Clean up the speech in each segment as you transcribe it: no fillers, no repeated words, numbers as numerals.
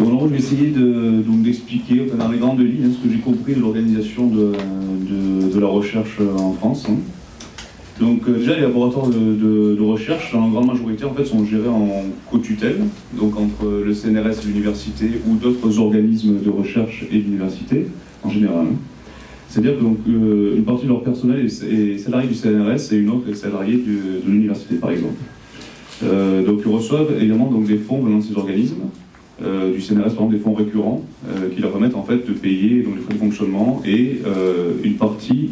Bon, alors je vais essayer d'expliquer dans les grandes lignes ce que j'ai compris de l'organisation de la recherche en France. Donc déjà les laboratoires de recherche, dans la grande majorité en fait, sont gérés en co-tutelle, donc entre le CNRS et l'université ou d'autres organismes de recherche et l'université en général. C'est-à-dire que donc, une partie de leur personnel est salarié du CNRS et une autre est salariée de l'université par exemple. Donc ils reçoivent également donc, des fonds venant de ces organismes. Du CNRS par exemple des fonds récurrents qui leur permettent en fait de payer donc, les frais de fonctionnement et une partie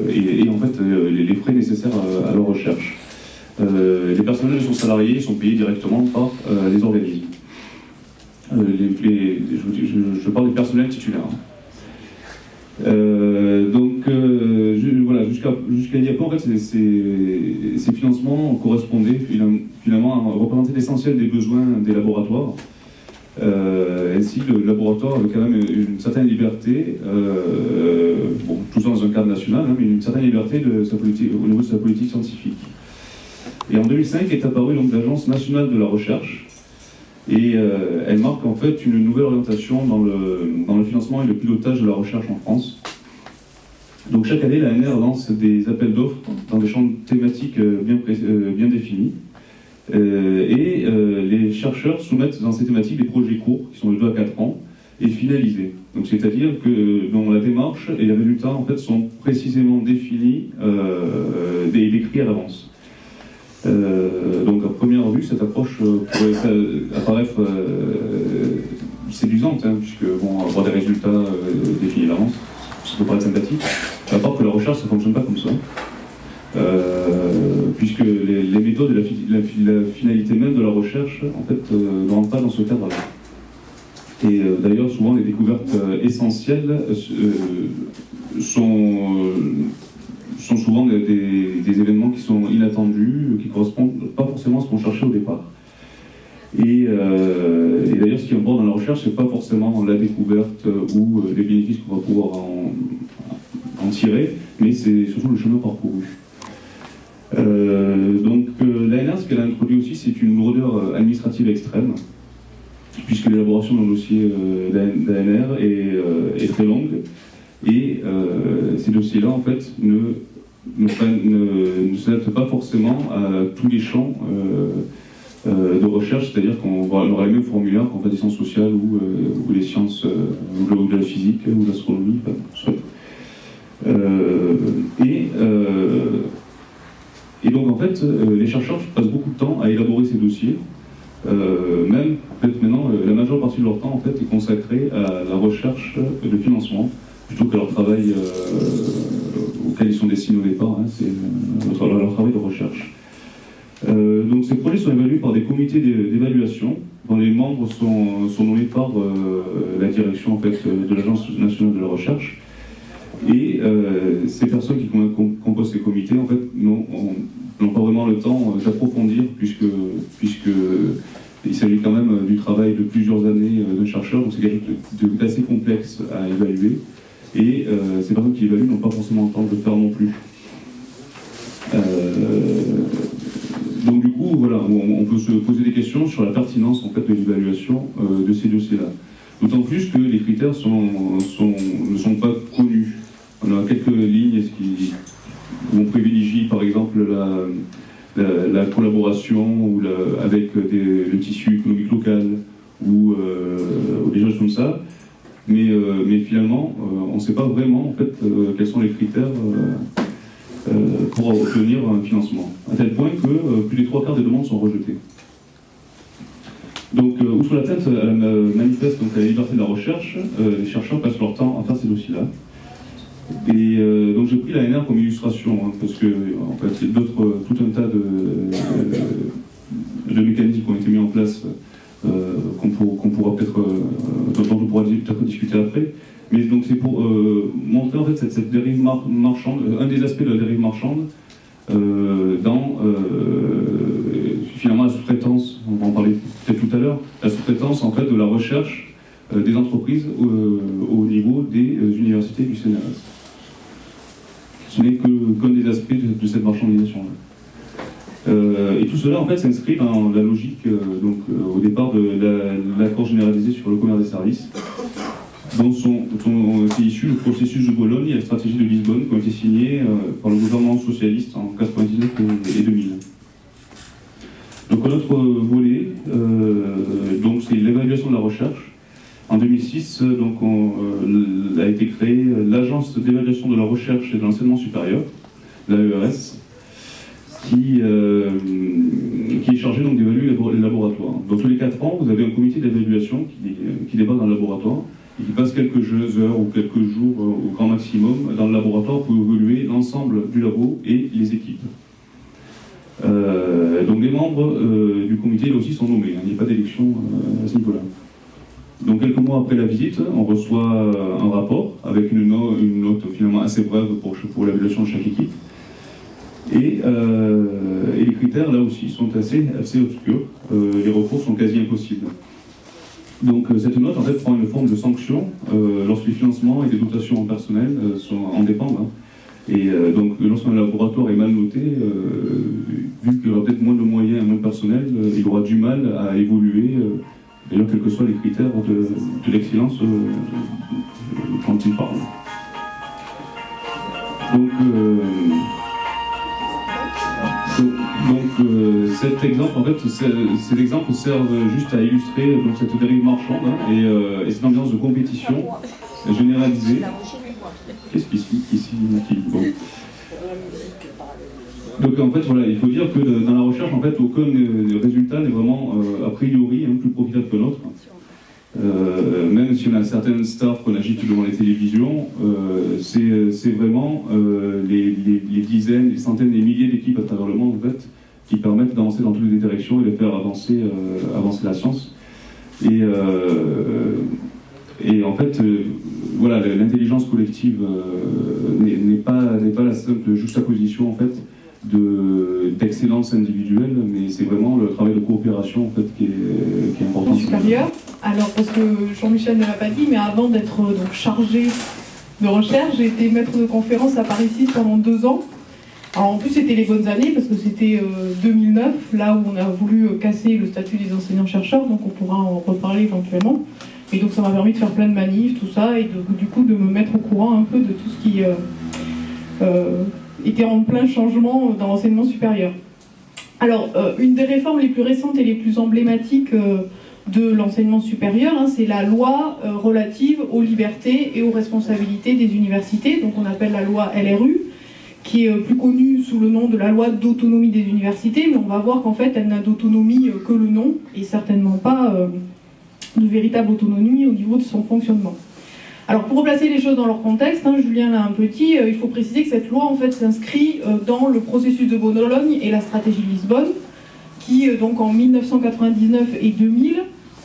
et en fait les frais nécessaires à leur recherche. Les personnels sont salariés, sont payés directement par les organismes. Je parle des personnels titulaires. Voilà, jusqu'à il y a peu, en fait, ces financements correspondaient finalement à représenter l'essentiel des besoins des laboratoires. Ainsi, le laboratoire avait quand même une certaine liberté, bon, tout ça dans un cadre national, mais une certaine liberté au niveau de sa politique scientifique. Et en 2005 est apparue donc l'Agence nationale de la recherche, et elle marque en fait une nouvelle orientation dans le financement et le pilotage de la recherche en France. Donc chaque année, l'ANR lance des appels d'offres dans des champs thématiques bien définis. Les chercheurs soumettent dans ces thématiques des projets courts, qui sont de 2 à 4 ans, et finalisés. Donc c'est-à-dire que dans la démarche et les résultats en fait, sont précisément définis et décrits à l'avance. Donc à première vue, cette approche pourrait apparaître séduisante, puisque bon, avoir des résultats définis à l'avance, ça peut paraître sympathique. À part que la recherche, ça ne fonctionne pas comme ça, puisque les méthodes et la finalité même de la recherche, en fait, ne rentrent pas dans ce cadre-là. Et d'ailleurs, souvent, les découvertes essentielles sont souvent des événements qui sont inattendus, qui ne correspondent pas forcément à ce qu'on cherchait au départ. Et d'ailleurs, ce qui est important dans la recherche, ce n'est pas forcément la découverte ou les bénéfices qu'on va pouvoir en tirer, mais c'est surtout le chemin parcouru. L'ANR, ce qu'elle a introduit aussi, c'est une lourdeur administrative extrême, puisque l'élaboration d'un dossier d'ANR est très longue, et ces dossiers-là, en fait, ne s'adaptent pas forcément à tous les champs de recherche, c'est-à-dire qu'on aura les mêmes formulaires qu'en fait des sciences sociales ou les sciences ou de la physique ou de l'astronomie, soit. Et donc en fait, les chercheurs passent beaucoup de temps à élaborer ces dossiers, même peut-être maintenant la majeure partie de leur temps en fait est consacrée à la recherche de financement, plutôt que leur travail auquel ils sont destinés au départ, c'est leur travail de recherche. Donc ces projets sont évalués par des comités d'évaluation dont les membres sont nommés par la direction en fait, de l'Agence nationale de la recherche. Et ces personnes qui composent ces comités en fait, n'ont pas vraiment le temps d'approfondir puisque il s'agit quand même du travail de plusieurs années de chercheurs, donc c'est quelque chose d'assez complexe à évaluer. Et ces personnes qui évaluent n'ont pas forcément le temps de le faire non plus. Donc du coup, voilà, on peut se poser des questions sur la pertinence en fait, de l'évaluation de ces dossiers-là. D'autant plus que les critères ne sont pas connus. On a quelques lignes où on privilégie par exemple la collaboration avec le tissu économique local ou des choses comme ça. Mais finalement, on ne sait pas vraiment en fait, quels sont les critères pour obtenir un financement. À tel point que plus des 3/4 des demandes sont rejetées. Donc, outre l'atteinte à la manifeste donc à la liberté de la recherche, les chercheurs passent leur temps à faire ces dossiers-là. Et donc j'ai pris l'ANR comme illustration, parce que en fait, il y a tout un tas de mécanismes qui ont été mis en place qu'on pourra peut-être, dont on pourra peut-être discuter après. Mais donc c'est pour montrer en fait cette dérive marchande, un des aspects de la dérive marchande dans finalement la sous-traitance, on va en parler peut-être tout à l'heure, la sous-traitance en fait de la recherche des entreprises au niveau des universités du CNRS. Ce n'est qu'un des aspects de cette marchandisation-là. Et tout cela en fait s'inscrit dans la logique au départ de l'accord généralisé sur le commerce des services, dont sont issus le processus de Bologne et la stratégie de Lisbonne qui ont été signés par le gouvernement socialiste en 1999 et 2000. Donc un autre volet, c'est l'évaluation de la recherche. En 2006, a été créée l'Agence d'évaluation de la recherche et de l'enseignement supérieur, l'AERS, qui est chargée d'évaluer les laboratoires. Donc tous les 4 ans, vous avez un comité d'évaluation qui débat dans le laboratoire et qui passe quelques heures ou quelques jours au grand maximum dans le laboratoire pour évaluer l'ensemble du labo et les équipes. Donc les membres du comité aussi sont nommés, il n'y a pas d'élection à ce niveau-là. Donc quelques mois après la visite, on reçoit un rapport avec une note finalement assez brève pour l'évaluation de chaque équipe. Et les critères là aussi sont assez obscurs, les recours sont quasi impossibles. Donc cette note en fait prend une forme de sanction lorsque les financements et les dotations en personnel en dépendent. Et donc lorsqu'un laboratoire est mal noté, vu qu'il aura peut-être moins de moyens et moins de personnel, il aura du mal à évoluer, d'ailleurs quels que soient les critères de l'excellence quand il parle. Cet exemple, en fait, ces exemples servent juste à illustrer cette dérive marchande et cette ambiance de compétition généralisée. Qu'est-ce qu'ici bon. Donc en fait, voilà, il faut dire que dans la recherche, en fait, aucun résultat n'est vraiment a priori plus profitable que l'autre. Même si on a certaines stars qu'on agite devant les télévisions, c'est vraiment les dizaines, les centaines, les milliers d'équipes à travers le monde en fait, qui permettent d'avancer dans toutes les directions et de faire avancer la science. Et en fait, voilà, l'intelligence collective n'est pas la simple juxtaposition en fait d'excellence individuelle, mais c'est vraiment le travail de coopération en fait qui est important. Supérieur. Alors parce que Jean-Michel ne l'a pas dit, mais avant d'être donc chargé de recherche, j'ai été maître de conférence à Paris 6 pendant 2 ans. Alors en plus c'était les bonnes années parce que c'était 2009, là où on a voulu casser le statut des enseignants-chercheurs, donc on pourra en reparler éventuellement. Et donc ça m'a permis de faire plein de manifs, tout ça, et du coup de me mettre au courant un peu de tout ce qui était en plein changement dans l'enseignement supérieur. Alors une des réformes les plus récentes et les plus emblématiques de l'enseignement supérieur, c'est la loi relative aux libertés et aux responsabilités des universités, donc on appelle la loi LRU, qui est plus connue sous le nom de la loi d'autonomie des universités, mais on va voir qu'en fait elle n'a d'autonomie que le nom, et certainement pas de véritable autonomie au niveau de son fonctionnement. Alors pour replacer les choses dans leur contexte, Julien l'a un peu dit, il faut préciser que cette loi en fait s'inscrit dans le processus de Bologne et la stratégie de Lisbonne, qui donc en 1999 et 2000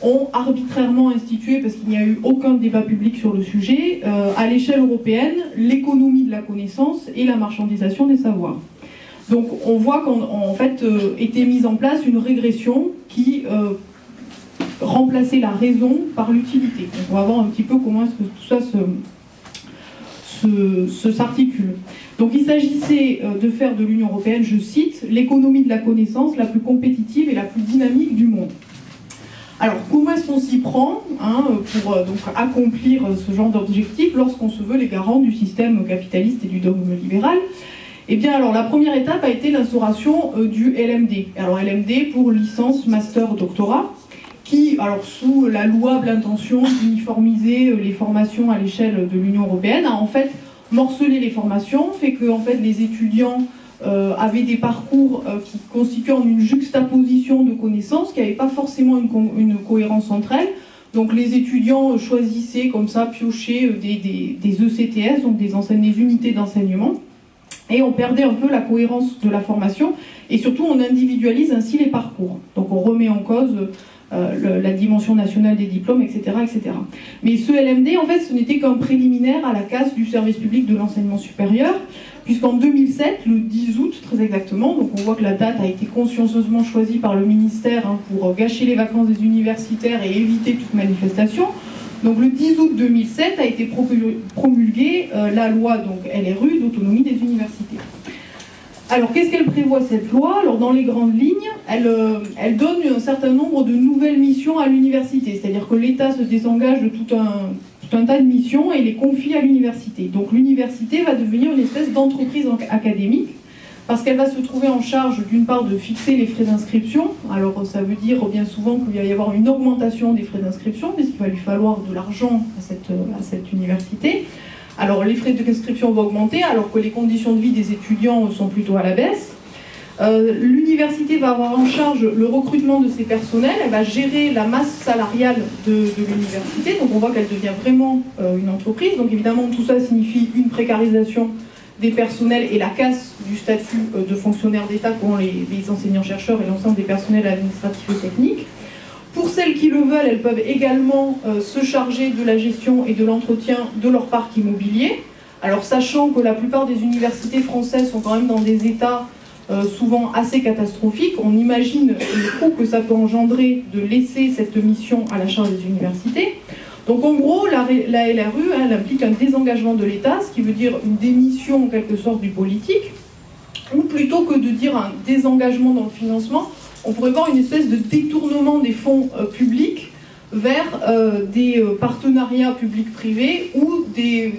ont arbitrairement institué, parce qu'il n'y a eu aucun débat public sur le sujet, à l'échelle européenne, l'économie de la connaissance et la marchandisation des savoirs. Donc on voit qu'en fait était mise en place une régression qui remplaçait la raison par l'utilité. Donc on va voir un petit peu comment est-ce que tout ça s'articule. Donc il s'agissait de faire de l'Union européenne, je cite, l'économie de la connaissance la plus compétitive et la plus dynamique du monde. Alors comment est-ce qu'on s'y prend pour donc accomplir ce genre d'objectif lorsqu'on se veut les garants du système capitaliste et du dogme libéral? Eh bien alors la première étape a été l'instauration du LMD. Alors LMD pour licence, master, doctorat, qui, alors sous la louable intention d'uniformiser les formations à l'échelle de l'Union européenne, a en fait morcelé les formations, fait que en fait les étudiants avaient des parcours qui constituaient une juxtaposition de connaissances, qui n'avaient pas forcément une cohérence entre elles. Donc les étudiants choisissaient comme ça, piochaient des ECTS, donc des unités d'enseignement, et on perdait un peu la cohérence de la formation, et surtout on individualise ainsi les parcours. Donc on remet en cause la dimension nationale des diplômes, etc., etc. Mais ce LMD, en fait, ce n'était qu'un préliminaire à la casse du service public de l'enseignement supérieur, puisqu'en 2007, le 10 août très exactement, donc on voit que la date a été consciencieusement choisie par le ministère pour gâcher les vacances des universitaires et éviter toute manifestation. Donc le 10 août 2007 a été promulguée la loi donc LRU d'autonomie des universités. Alors, qu'est-ce qu'elle prévoit cette loi? Alors, dans les grandes lignes, elle donne un certain nombre de nouvelles missions à l'université. C'est-à-dire que l'État se désengage de tout un tas de missions et les confie à l'université. Donc, l'université va devenir une espèce d'entreprise académique parce qu'elle va se trouver en charge, d'une part, de fixer les frais d'inscription. Alors, ça veut dire bien souvent qu'il va y avoir une augmentation des frais d'inscription puisqu'il va lui falloir de l'argent à cette université. Alors les frais d'inscription vont augmenter alors que les conditions de vie des étudiants sont plutôt à la baisse. L'université va avoir en charge le recrutement de ses personnels, elle va gérer la masse salariale de l'université, donc on voit qu'elle devient vraiment une entreprise. Donc évidemment tout ça signifie une précarisation des personnels et la casse du statut de fonctionnaire d'État qu'ont les enseignants-chercheurs et l'ensemble des personnels administratifs et techniques. Pour celles qui le veulent, elles peuvent également se charger de la gestion et de l'entretien de leur parc immobilier. Alors sachant que la plupart des universités françaises sont quand même dans des états souvent assez catastrophiques, on imagine le coût que ça peut engendrer de laisser cette mission à la charge des universités. Donc en gros, la LRU, elle implique un désengagement de l'État, ce qui veut dire une démission en quelque sorte du politique, ou plutôt que de dire un désengagement dans le financement, on pourrait voir une espèce de détournement des fonds publics vers des partenariats publics-privés ou des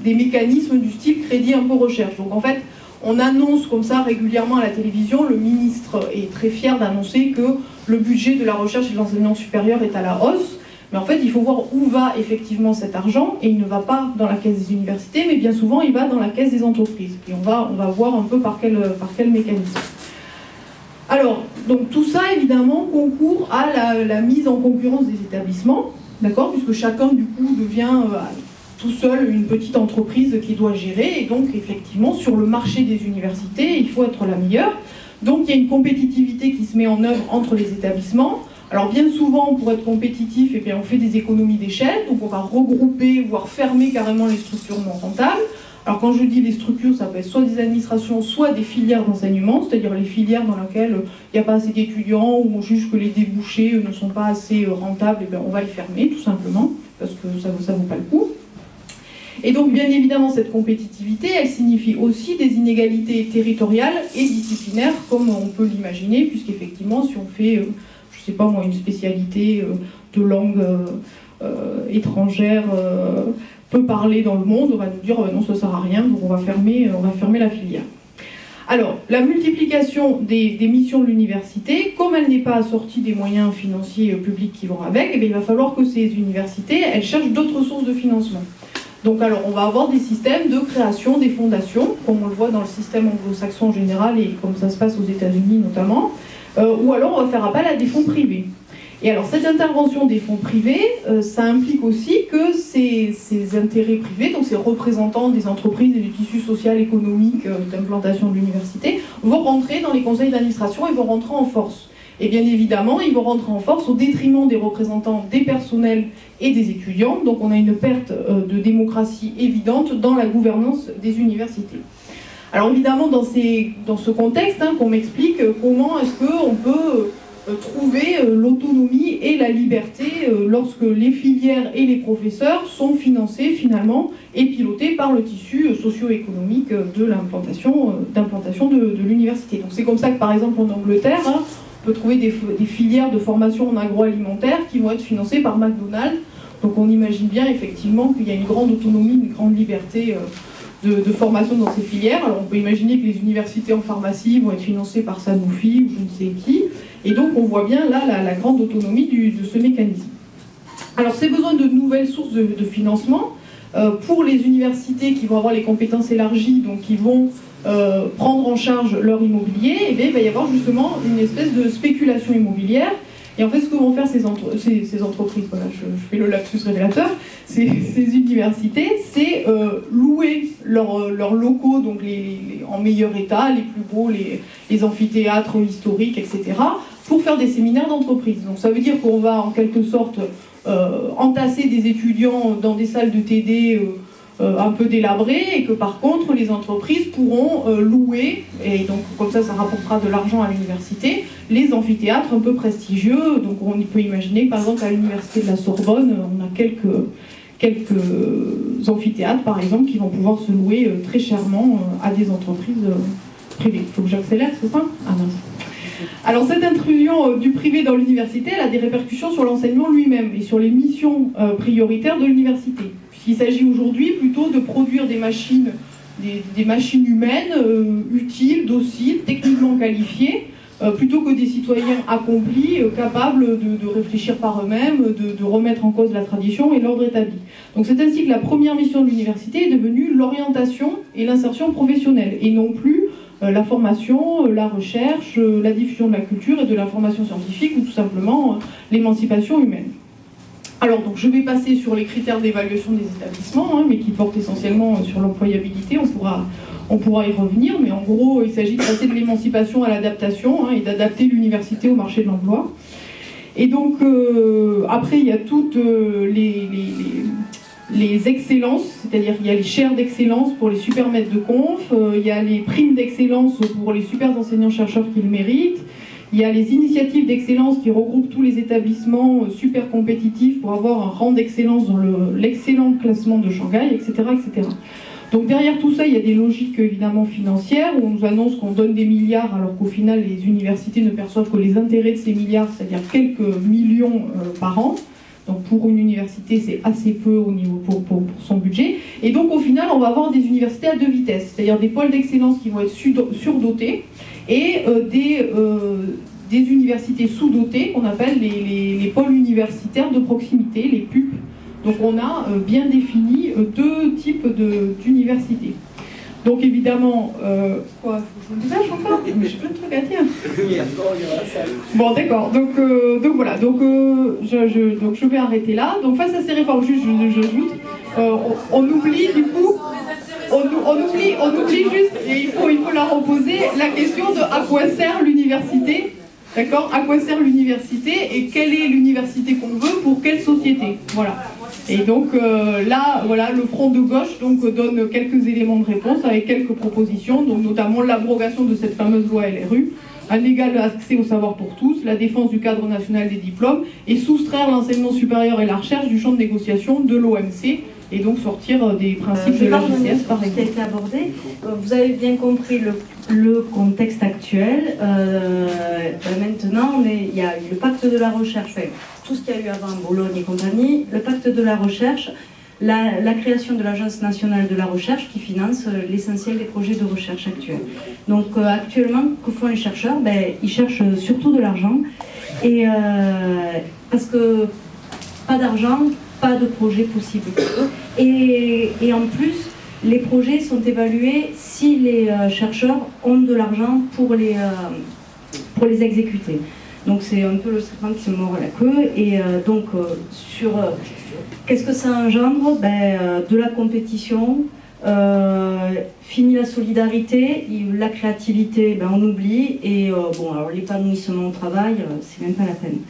mécanismes du style crédit impôt recherche. Donc en fait, on annonce comme ça régulièrement à la télévision, le ministre est très fier d'annoncer que le budget de la recherche et de l'enseignement supérieur est à la hausse. Mais en fait, il faut voir où va effectivement cet argent, et il ne va pas dans la caisse des universités, mais bien souvent, il va dans la caisse des entreprises. Et on va voir un peu par quel mécanisme. Alors, donc tout ça, évidemment, concourt à la mise en concurrence des établissements, d'accord, puisque chacun, du coup, devient tout seul une petite entreprise qui doit gérer, et donc, effectivement, sur le marché des universités, il faut être la meilleure. Donc, il y a une compétitivité qui se met en œuvre entre les établissements. Alors, bien souvent, pour être compétitif, eh bien, on fait des économies d'échelle, donc on va regrouper, voire fermer carrément les structures non rentables. Alors quand je dis les structures, ça peut être soit des administrations, soit des filières d'enseignement, c'est-à-dire les filières dans lesquelles il n'y a pas assez d'étudiants, ou on juge que les débouchés ne sont pas assez rentables, et bien on va les fermer tout simplement, parce que ça ne vaut pas le coup. Et donc bien évidemment cette compétitivité, elle signifie aussi des inégalités territoriales et disciplinaires, comme on peut l'imaginer, puisqu'effectivement si on fait, je ne sais pas moi, une spécialité de langue étrangère, peut parler dans le monde, on va nous dire non, ça ne sert à rien, donc on va fermer la filière. Alors, la multiplication des missions de l'université, comme elle n'est pas assortie des moyens financiers publics qui vont avec, eh bien, il va falloir que ces universités, elles cherchent d'autres sources de financement. Donc alors, on va avoir des systèmes de création des fondations, comme on le voit dans le système anglo-saxon en général et comme ça se passe aux États-Unis notamment, ou alors on va faire appel à des fonds privés. Et alors cette intervention des fonds privés, ça implique aussi que ces intérêts privés, donc ces représentants des entreprises et du tissu social économique d'implantation de l'université, vont rentrer dans les conseils d'administration et vont rentrer en force. Et bien évidemment, ils vont rentrer en force au détriment des représentants des personnels et des étudiants. Donc on a une perte de démocratie évidente dans la gouvernance des universités. Alors évidemment, dans ce contexte, qu'on m'explique comment est-ce qu'on peut trouver l'autonomie et la liberté lorsque les filières et les professeurs sont financés finalement et pilotés par le tissu socio-économique de l'implantation de l'université. Donc c'est comme ça que par exemple en Angleterre, on peut trouver des filières de formation en agroalimentaire qui vont être financées par McDonald's. Donc on imagine bien effectivement qu'il y a une grande autonomie, une grande liberté de formation dans ces filières. Alors on peut imaginer que les universités en pharmacie vont être financées par Sanofi ou je ne sais qui. Et donc on voit bien là la grande autonomie de ce mécanisme. Alors ces besoins de nouvelles sources de financement, pour les universités qui vont avoir les compétences élargies, donc qui vont prendre en charge leur immobilier, et bien, il va y avoir justement une espèce de spéculation immobilière. Et en fait, ce que vont faire ces entreprises, voilà, je fais le lapsus révélateur, ces universités, c'est louer leurs locaux, donc en meilleur état, les plus beaux, les amphithéâtres historiques, etc., pour faire des séminaires d'entreprise. Donc ça veut dire qu'on va en quelque sorte entasser des étudiants dans des salles de TD un peu délabrées, et que par contre les entreprises pourront louer, et donc comme ça rapportera de l'argent à l'université, les amphithéâtres un peu prestigieux. Donc on peut imaginer que par exemple à l'université de la Sorbonne, on a quelques amphithéâtres par exemple qui vont pouvoir se louer très chèrement à des entreprises privé. Il faut que j'accélère, c'est ça? Ah mince. Alors cette intrusion du privé dans l'université, elle a des répercussions sur l'enseignement lui-même et sur les missions prioritaires de l'université. Puisqu'il s'agit aujourd'hui plutôt de produire des machines humaines, utiles, dociles, techniquement qualifiées, plutôt que des citoyens accomplis, capables de réfléchir par eux-mêmes, de remettre en cause la tradition et l'ordre établi. Donc c'est ainsi que la première mission de l'université est devenue l'orientation et l'insertion professionnelle, et non plus la formation, la recherche, la diffusion de la culture et de l'information scientifique, ou tout simplement l'émancipation humaine. Alors, donc, je vais passer sur les critères d'évaluation des établissements, mais qui portent essentiellement sur l'employabilité, on pourra y revenir, mais en gros, il s'agit de passer de l'émancipation à l'adaptation, et d'adapter l'université au marché de l'emploi. Et donc, après, il y a toutes les excellences, c'est-à-dire qu'il y a les chaires d'excellence pour les super maîtres de conf, il y a les primes d'excellence pour les super enseignants-chercheurs qui le méritent, il y a les initiatives d'excellence qui regroupent tous les établissements super compétitifs pour avoir un rang d'excellence dans l'excellent classement de Shanghai, etc., etc. Donc derrière tout ça, il y a des logiques évidemment financières, où on nous annonce qu'on donne des milliards alors qu'au final les universités ne perçoivent que les intérêts de ces milliards, c'est-à-dire quelques millions par an. Donc pour une université, c'est assez peu au niveau pour son budget. Et donc au final, on va avoir des universités à deux vitesses, c'est-à-dire des pôles d'excellence qui vont être surdotés et des universités sous-dotées qu'on appelle les pôles universitaires de proximité, les PUP. Donc on a bien défini deux types d'universités. Donc évidemment, quoi, je vous désage encore? Mais j'ai plein de trucs à dire. Bon, d'accord. Donc voilà. Donc je vais arrêter là. Donc face à ces réformes, juste, on oublie du coup, on oublie juste, et il faut la reposer, la question de à quoi sert l'université. D'accord? À quoi sert l'université et quelle est l'université qu'on veut pour quelle société? Voilà. Et donc là, voilà, le front de gauche donne quelques éléments de réponse avec quelques propositions, donc notamment l'abrogation de cette fameuse loi LRU, un égal accès au savoir pour tous, la défense du cadre national des diplômes et soustraire l'enseignement supérieur et la recherche du champ de négociation de l'OMC et donc sortir des principes de la JCS par exemple. Qui a été abordé. Vous avez bien compris le contexte actuel. Maintenant, il y a eu le pacte de la recherche, enfin, tout ce qu'il y a eu avant, Bologne et compagnie, le pacte de la recherche, la création de l'Agence nationale de la recherche qui finance l'essentiel des projets de recherche actuels. Donc actuellement, que font les chercheurs? Ils cherchent surtout de l'argent, et parce que pas d'argent, pas de projet possible. Et en plus, les projets sont évalués si les chercheurs ont de l'argent pour les exécuter. Donc c'est un peu le serpent qui se mord la queue. Et qu'est-ce que ça engendre? De la compétition, fini la solidarité, la créativité, on oublie. Et alors l'épanouissement au travail, c'est même pas la peine.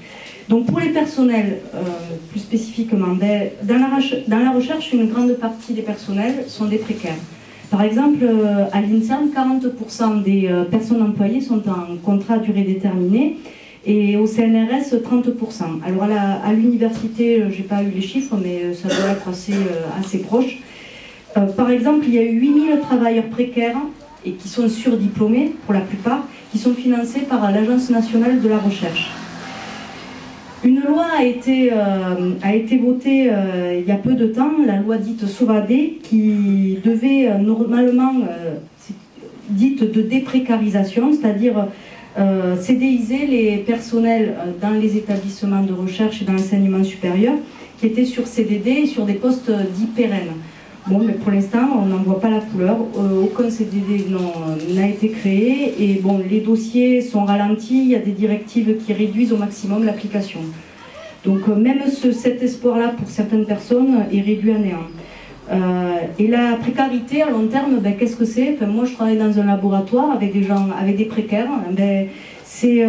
Donc pour les personnels, plus spécifiquement, dans la recherche, une grande partie des personnels sont des précaires. Par exemple, à l'INSERM, 40% des personnes employées sont en contrat à durée déterminée, et au CNRS, 30%. Alors à l'université, je n'ai pas eu les chiffres, mais ça doit être assez proche. Par exemple, il y a eu 8000 travailleurs précaires, et qui sont surdiplômés pour la plupart, qui sont financés par l'Agence nationale de la recherche. Une loi a été votée il y a peu de temps, la loi dite Sauvadet, qui devait normalement, dite de déprécarisation, c'est-à-dire CDiser les personnels dans les établissements de recherche et dans l'enseignement supérieur, qui étaient sur CDD et sur des postes dits pérennes. Bon, mais pour l'instant, on n'en voit pas la couleur. Aucun CDD n'a été créé. Et bon, les dossiers sont ralentis. Il y a des directives qui réduisent au maximum l'application. Donc, même cet espoir-là, pour certaines personnes, est réduit à néant. Et la précarité, à long terme, qu'est-ce que c'est? Moi, je travaille dans un laboratoire avec des gens, avec des précaires. C'est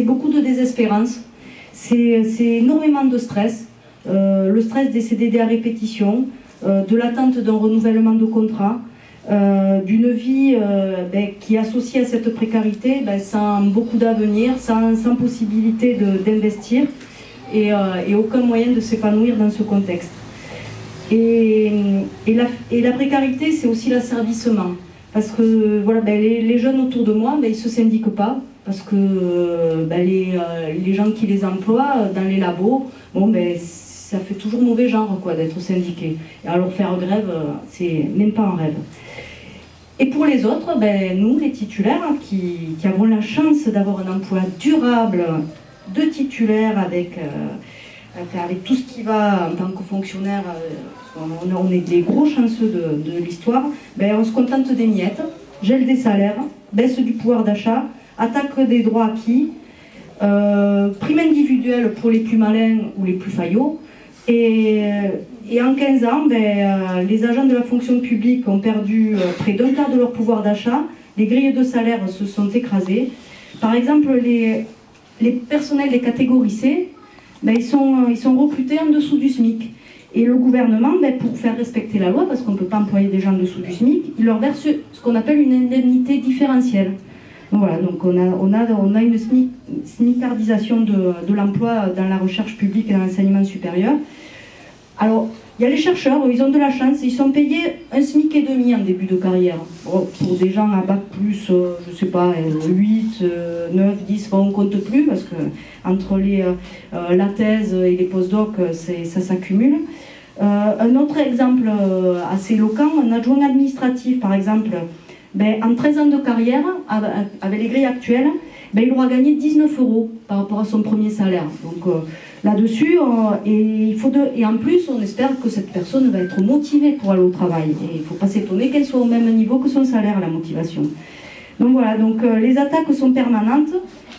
beaucoup de désespérance. C'est énormément de stress. Le stress des CDD à répétition, de l'attente d'un renouvellement de contrat, d'une vie qui est associée à cette précarité, sans beaucoup d'avenir, sans possibilité d'investir et aucun moyen de s'épanouir dans ce contexte. Et la précarité, c'est aussi l'asservissement. Parce que voilà, les jeunes autour de moi, ils ne se syndiquent pas. Parce que les gens qui les emploient dans les labos, ça fait toujours mauvais genre d'être syndiqué. Et alors faire grève, c'est même pas un rêve. Et pour les autres, nous, les titulaires, qui avons la chance d'avoir un emploi durable de titulaire avec tout ce qui va en tant que fonctionnaire, on est des gros chanceux de l'histoire, on se contente des miettes, gel des salaires, baisse du pouvoir d'achat, attaque des droits acquis, prime individuelle pour les plus malins ou les plus faillots. Et en 15 ans, les agents de la fonction publique ont perdu près d'un quart de leur pouvoir d'achat, les grilles de salaire se sont écrasées. Par exemple, les personnels des catégories C, ils sont recrutés en dessous du SMIC. Et le gouvernement, pour faire respecter la loi, parce qu'on ne peut pas employer des gens en dessous du SMIC, il leur verse ce qu'on appelle une indemnité différentielle. Donc voilà, donc on a une smicardisation de l'emploi dans la recherche publique et dans l'enseignement supérieur. Alors, il y a les chercheurs, ils ont de la chance, ils sont payés un SMIC et demi en début de carrière. Pour des gens à bac plus, je sais pas, 8, 9, 10, on ne compte plus, parce que entre la thèse et les post-docs, ça s'accumule. Un autre exemple assez éloquent, un adjoint administratif, par exemple, en 13 ans de carrière, avec les grilles actuelles, il aura gagné 19 € par rapport à son premier salaire. Donc là-dessus, et en plus, on espère que cette personne va être motivée pour aller au travail. Et il ne faut pas s'étonner qu'elle soit au même niveau que son salaire, la motivation. Donc voilà, les attaques sont permanentes.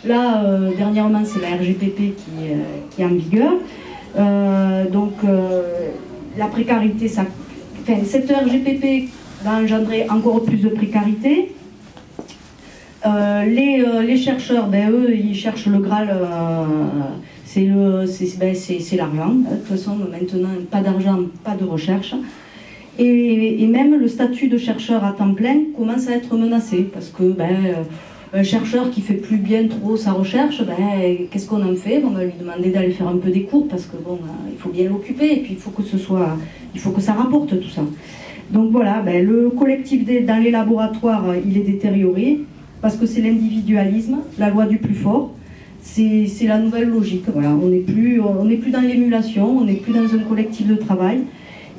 Là, dernièrement, c'est la RGPP qui est en vigueur. La précarité, cette RGPP va engendrer encore plus de précarité. Les chercheurs, eux, ils cherchent le Graal, c'est l'argent. De toute façon, maintenant, pas d'argent, pas de recherche. Et même le statut de chercheur à temps plein commence à être menacé, parce que un chercheur qui fait plus bien trop sa recherche, qu'est-ce qu'on en fait? On va lui demander d'aller faire un peu des cours, parce que il faut bien l'occuper, et puis il faut que ça rapporte tout ça. Donc voilà, le collectif dans les laboratoires, il est détérioré, parce que c'est l'individualisme, la loi du plus fort. C'est la nouvelle logique. Voilà. On n'est plus dans l'émulation, on n'est plus dans un collectif de travail.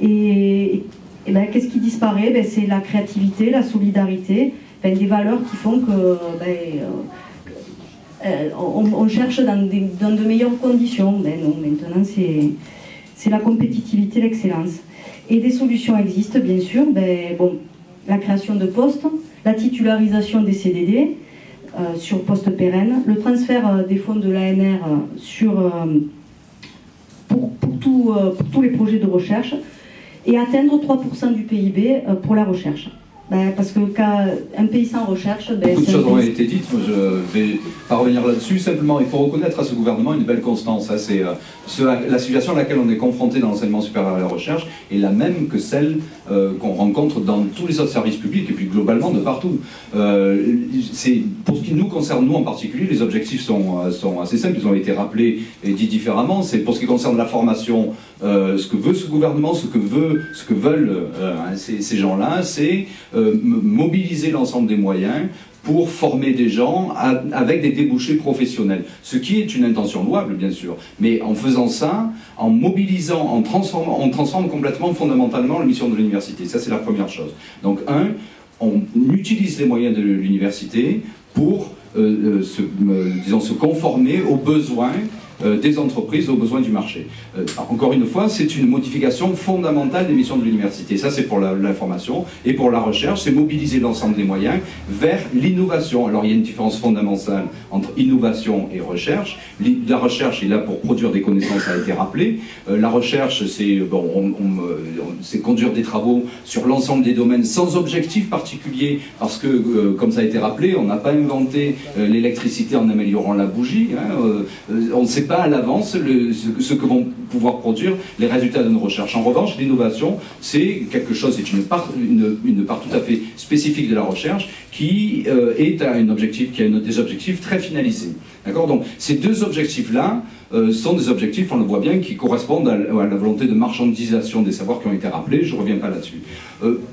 Et qu'est-ce qui disparaît? C'est la créativité, la solidarité, des valeurs qui font que on cherche dans de meilleures conditions. Non, maintenant c'est la compétitivité, l'excellence. Et des solutions existent, bien sûr. La création de postes, la titularisation des CDD sur postes pérennes, le transfert des fonds de l'ANR pour tous les projets de recherche, et atteindre 3% du PIB pour la recherche. Parce qu'un pays sans recherche... Beaucoup de choses ont été dites, moi je vais pas revenir là-dessus. Simplement, il faut reconnaître à ce gouvernement une belle constance. C'est la situation à laquelle on est confronté dans l'enseignement supérieur et la recherche est la même que celle qu'on rencontre dans tous les autres services publics, et puis globalement de partout. Pour ce qui nous concerne, nous en particulier, les objectifs sont assez simples, ils ont été rappelés et dits différemment. C'est pour ce qui concerne la formation, ce que veut ce gouvernement, ce que veulent ces gens-là, c'est mobiliser l'ensemble des moyens pour former des gens avec des débouchés professionnels. Ce qui est une intention louable, bien sûr. Mais en faisant ça, en mobilisant, on transforme complètement, fondamentalement, la mission de l'université. Ça, c'est la première chose. Donc, on utilise les moyens de l'université pour se conformer aux besoins des entreprises, aux besoins du marché. Encore une fois, c'est une modification fondamentale des missions de l'université. Ça, c'est pour la formation. Et pour la recherche, c'est mobiliser l'ensemble des moyens vers l'innovation. Alors, il y a une différence fondamentale entre innovation et recherche. La recherche est là pour produire des connaissances, ça a été rappelé. La recherche, c'est conduire des travaux sur l'ensemble des domaines sans objectif particulier, parce que, comme ça a été rappelé, on n'a pas inventé l'électricité en améliorant la bougie. On ne sait pas à l'avance ce que vont pouvoir produire les résultats d'une recherche. En revanche, l'innovation, c'est quelque chose, c'est une part tout à fait spécifique de la recherche qui a des objectifs très finalisés. D'accord ? Donc ces deux objectifs-là sont des objectifs, on le voit bien, qui correspondent à la volonté de marchandisation des savoirs qui ont été rappelés. Je ne reviens pas là-dessus.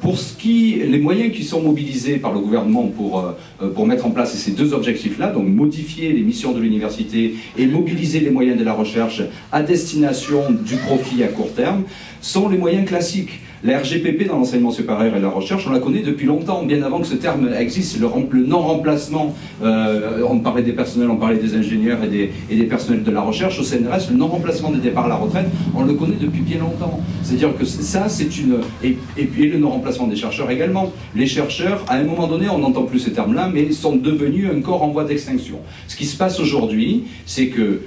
Pour les moyens qui sont mobilisés par le gouvernement pour mettre en place ces deux objectifs-là, donc modifier les missions de l'université et mobiliser les moyens de la recherche à destination du profit à court terme, sont les moyens classiques. La RGPP dans l'enseignement supérieur et la recherche, on la connaît depuis longtemps, bien avant que ce terme existe, le non-remplacement. On parlait des personnels, on parlait des ingénieurs et des personnels de la recherche. Au CNRS, le non-remplacement des départs à la retraite, on le connaît depuis bien longtemps. C'est-à-dire que ça, c'est une... Et puis le non-remplacement des chercheurs également. Les chercheurs, à un moment donné, on n'entend plus ces termes-là, mais sont devenus un corps en voie d'extinction. Ce qui se passe aujourd'hui, c'est que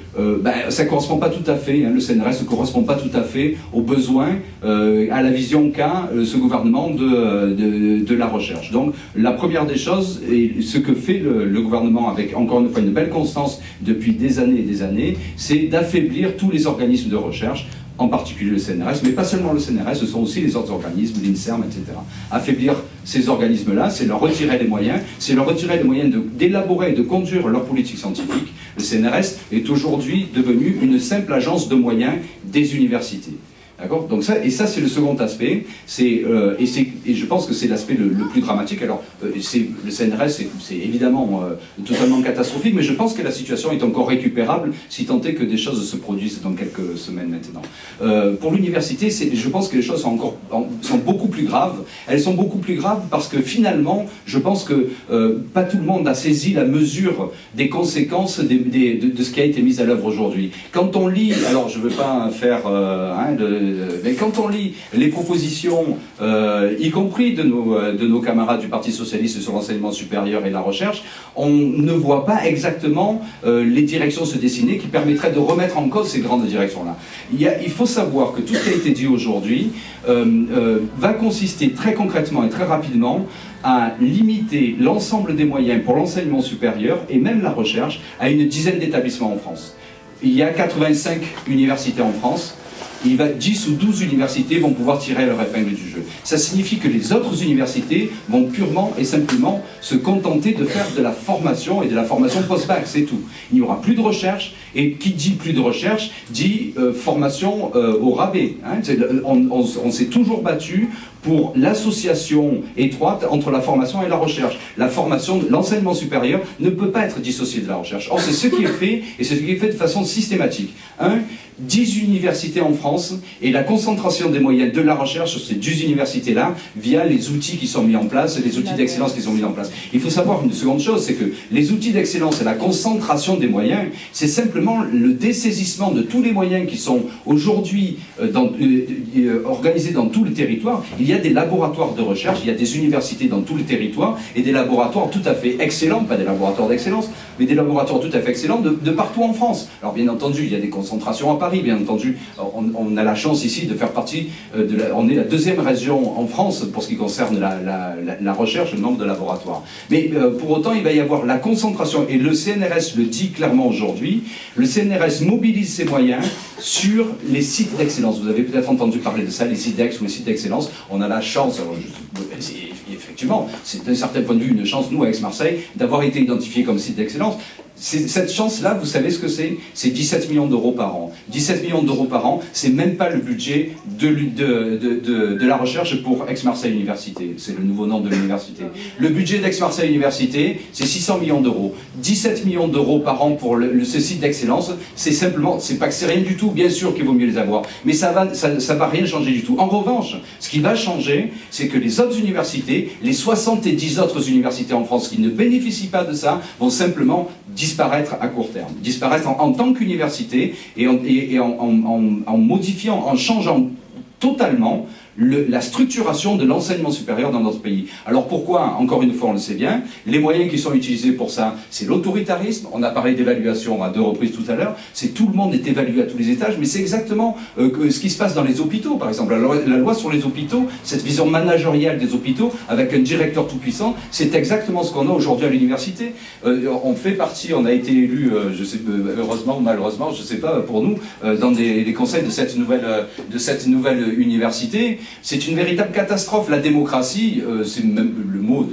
ça ne correspond pas tout à fait, le CNRS ne correspond pas tout à fait aux besoins, à la vision qu'a ce gouvernement de la recherche. Donc la première des choses, et ce que fait le gouvernement avec encore une fois une belle constance depuis des années, c'est d'affaiblir tous les organismes de recherche, en particulier le CNRS, mais pas seulement le CNRS, ce sont aussi les autres organismes, l'INSERM, etc. Affaiblir ces organismes-là, c'est leur retirer les moyens, d'élaborer et de conduire leur politique scientifique. Le CNRS est aujourd'hui devenu une simple agence de moyens des universités. D'accord ? Donc ça c'est le second aspect, et je pense que c'est l'aspect le plus dramatique. Alors, le CNRS, c'est évidemment totalement catastrophique, mais je pense que la situation est encore récupérable, si tant est que des choses se produisent dans quelques semaines maintenant. Pour l'université, je pense que les choses sont beaucoup plus graves. Elles sont beaucoup plus graves parce que finalement, je pense que pas tout le monde a saisi la mesure des conséquences de ce qui a été mis à l'œuvre aujourd'hui. Quand on lit, alors je ne veux pas faire... mais quand on lit les propositions, y compris de nos camarades du Parti Socialiste sur l'enseignement supérieur et la recherche, on ne voit pas exactement les directions se dessiner qui permettraient de remettre en cause ces grandes directions-là. Il faut savoir que tout ce qui a été dit aujourd'hui va consister très concrètement et très rapidement à limiter l'ensemble des moyens pour l'enseignement supérieur et même la recherche à une dizaine d'établissements en France. Il y a 85 universités en France. 10 ou 12 universités vont pouvoir tirer leur épingle du jeu. Ça signifie que les autres universités vont purement et simplement se contenter de faire de la formation et de la formation post-bac, c'est tout. Il n'y aura plus de recherche, et qui dit plus de recherche, dit formation au rabais. Hein. On s'est toujours battu pour l'association étroite entre la formation et la recherche. La formation, l'enseignement supérieur ne peut pas être dissocié de la recherche. Or, c'est ce qui est fait, et c'est ce qui est fait de façon systématique. 10 universités en France, et la concentration des moyens de la recherche sur ces 10 universités-là, via les outils qui sont mis en place, les outils d'excellence qui sont mis en place. Il faut savoir une seconde chose, c'est que les outils d'excellence et la concentration des moyens, c'est simplement le dessaisissement de tous les moyens qui sont aujourd'hui organisés dans tous les territoires. Il y a des laboratoires de recherche, il y a des universités dans tous les territoires, et des laboratoires tout à fait excellents, pas des laboratoires d'excellence, mais des laboratoires tout à fait excellents de partout en France. Alors bien entendu, il y a des concentrations à Paris, bien entendu, on a la chance ici de faire partie, on est la deuxième région en France pour ce qui concerne la recherche, le nombre de laboratoires. Mais pour autant, il va y avoir la concentration, et le CNRS le dit clairement aujourd'hui, le CNRS mobilise ses moyens sur les sites d'excellence. Vous avez peut-être entendu parler de ça, les SIDEX ou les sites d'excellence. On a la chance, effectivement, c'est d'un certain point de vue une chance, nous, à Aix-Marseille, d'avoir été identifiés comme site d'excellence. Cette chance-là, vous savez ce que c'est ? C'est 17 millions d'euros par an. 17 millions d'euros par an, c'est même pas le budget de la recherche pour Aix-Marseille Université. C'est le nouveau nom de l'université. Le budget d'Aix-Marseille Université, c'est 600 millions d'euros. 17 millions d'euros par an pour ce site d'excellence, c'est simplement, c'est pas que c'est rien du tout, bien sûr qu'il vaut mieux les avoir, mais ça va rien changer du tout. En revanche, ce qui va changer, c'est que les autres universités, les 70 autres universités en France qui ne bénéficient pas de ça, vont simplement disparaître à court terme, disparaître en tant qu'université et en modifiant, en changeant totalement la structuration de l'enseignement supérieur dans notre pays. Alors pourquoi ? Encore une fois, on le sait bien, les moyens qui sont utilisés pour ça, c'est l'autoritarisme. On a parlé d'évaluation à 2 reprises tout à l'heure. C'est tout le monde est évalué à tous les étages, mais c'est exactement ce qui se passe dans les hôpitaux, par exemple. La loi sur les hôpitaux, cette vision managériale des hôpitaux, avec un directeur tout-puissant, c'est exactement ce qu'on a aujourd'hui à l'université. On fait partie, on a été élu, je sais, heureusement ou malheureusement, je ne sais pas, pour nous, dans les conseils de cette nouvelle université. c'est une véritable catastrophe. La démocratie, c'est même le mot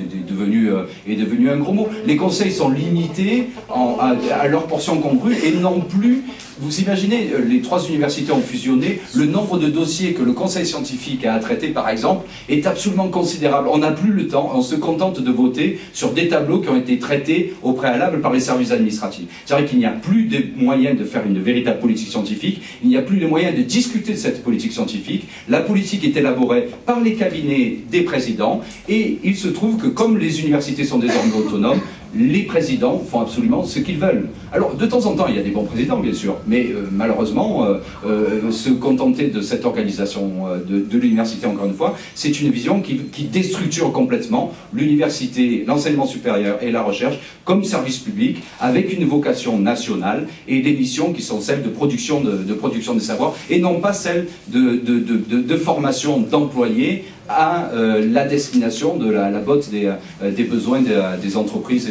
est devenu un gros mot. Les conseils sont limités à leur portion congrue et non plus. Vous imaginez, les 3 universités ont fusionné, le nombre de dossiers que le conseil scientifique a à traiter, par exemple, est absolument considérable. On n'a plus le temps, on se contente de voter sur des tableaux qui ont été traités au préalable par les services administratifs. C'est vrai qu'il n'y a plus de moyens de faire une véritable politique scientifique, il n'y a plus de moyens de discuter de cette politique scientifique. La politique est élaborée par les cabinets des présidents, et il se trouve que comme les universités sont désormais autonomes, les présidents font absolument ce qu'ils veulent. Alors, de temps en temps, il y a des bons présidents, bien sûr, mais malheureusement, se contenter de cette organisation de l'université, encore une fois, c'est une vision qui déstructure complètement l'université, l'enseignement supérieur et la recherche comme service public, avec une vocation nationale et des missions qui sont celles de production des savoirs, et non pas celles de formation d'employés à la destination de la botte des besoins des entreprises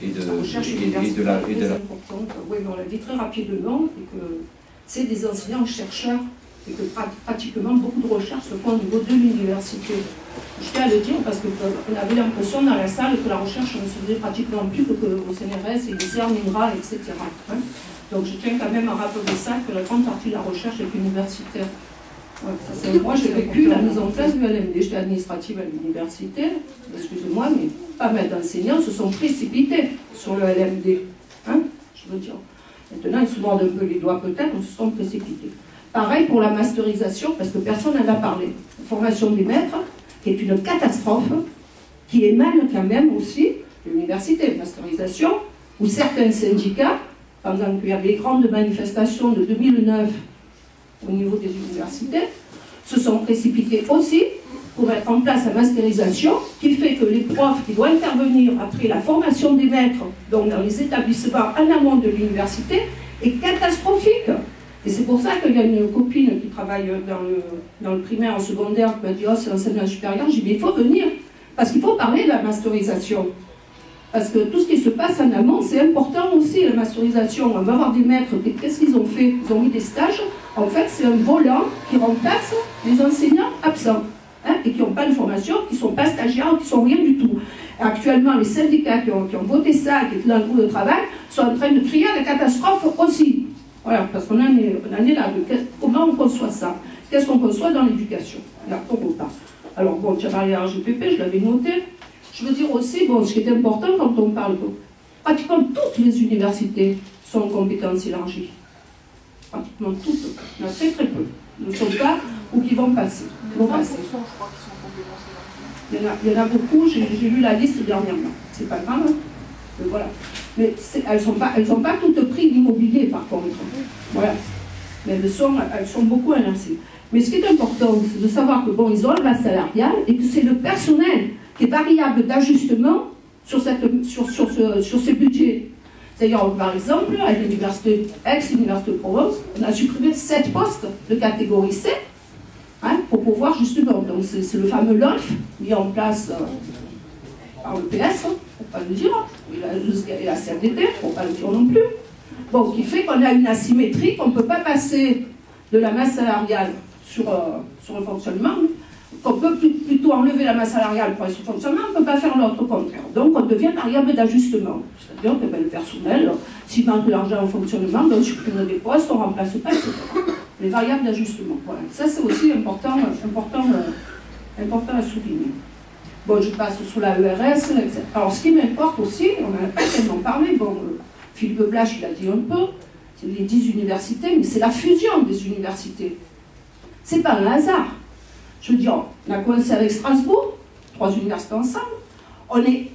et la recherche universitaire est très importante. Oui, mais on l'a dit très rapidement, et que c'est des enseignants-chercheurs, et que pratiquement beaucoup de recherches se font au niveau de l'université. Je tiens à le dire parce qu'on avait l'impression dans la salle que la recherche ne se faisait pratiquement plus que au CNRS et les aires mineras, etc. Donc je tiens quand même à rappeler ça, que la grande partie de la recherche est universitaire. Ouais, moi, j'ai vécu la mise en place du LMD. J'étais administrative à l'université, excusez-moi, mais pas mal d'enseignants se sont précipités sur le LMD. Je veux dire. Maintenant, ils se mordent un peu les doigts peut-être, mais se sont précipités. Pareil pour la masterisation, parce que personne n'en a parlé. La formation des maîtres, qui est une catastrophe, qui émane quand même aussi de l'université. La masterisation, où certains syndicats, pendant qu'il y avait les grandes manifestations de 2009, au niveau des universités, se sont précipités aussi pour mettre en place la masterisation, qui fait que les profs qui doivent intervenir après la formation des maîtres, donc dans les établissements en amont de l'université, est catastrophique. Et c'est pour ça qu'il y a une copine qui travaille dans le primaire, en secondaire, qui m'a dit « Oh, c'est l'enseignement supérieur ». J'ai dit « Mais il faut venir, parce qu'il faut parler de la masterisation ». Parce que tout ce qui se passe en amont, c'est important aussi, la masterisation. On va avoir des maîtres, qu'est-ce qu'ils ont fait? Ils ont mis des stages. En fait, c'est un volant qui remplace les enseignants absents, et qui n'ont pas de formation, qui ne sont pas stagiaires, qui ne sont rien du tout. Actuellement, les syndicats qui ont voté ça, qui étaient dans le groupe de travail, sont en train de crier à la catastrophe aussi. Voilà, parce qu'on en est là. Comment on conçoit ça? Qu'est-ce qu'on conçoit dans l'éducation? Alors, bon, tu as parlé de la RGPP, je l'avais noté. Je veux dire aussi, bon, ce qui est important quand on parle de... Pratiquement toutes les universités sont en compétences élargies. Pratiquement toutes. Il y en a très très peu. Ne sont pas ou qui vont passer. Je crois qu'ils sont en compétences élargies. Il y en a beaucoup, j'ai lu la liste dernièrement. C'est pas grave, hein. Voilà. Mais elles sont pas toutes pris d'immobilier par contre. Voilà. Mais elles sont beaucoup élargies. Mais ce qui est important, c'est de savoir que bon, ils ont le base salarial et que c'est le personnel qui est variable d'ajustement sur ces budgets. C'est-à-dire, par exemple, à l'université ex-Université de Provence, on a supprimé 7 postes de catégorie C, pour pouvoir justement, donc c'est le fameux LOLF mis en place par le PS, pour pas le dire, et la CFDT, pour pas le dire non plus. Bon, qui fait qu'on a une asymétrie, qu'on ne peut pas passer de la masse salariale sur le fonctionnement, qu'on peut plutôt enlever la masse salariale pour son fonctionnement, on ne peut pas faire l'autre, au contraire. Donc on devient variable d'ajustement. C'est-à-dire que le personnel, s'il manque de l'argent au fonctionnement, on supprime des postes, on ne remplace pas, etc. Les variables d'ajustement. Voilà. Ça c'est aussi important à souligner. Bon, je passe sur la ERS, etc. Alors ce qui m'importe aussi, on n'en a pas tellement parlé, bon, Philippe Blache il a dit un peu, c'est les 10 universités, mais c'est la fusion des universités. C'est pas un hasard. Je veux dire, on a commencé avec Strasbourg, 3 universités ensemble. On est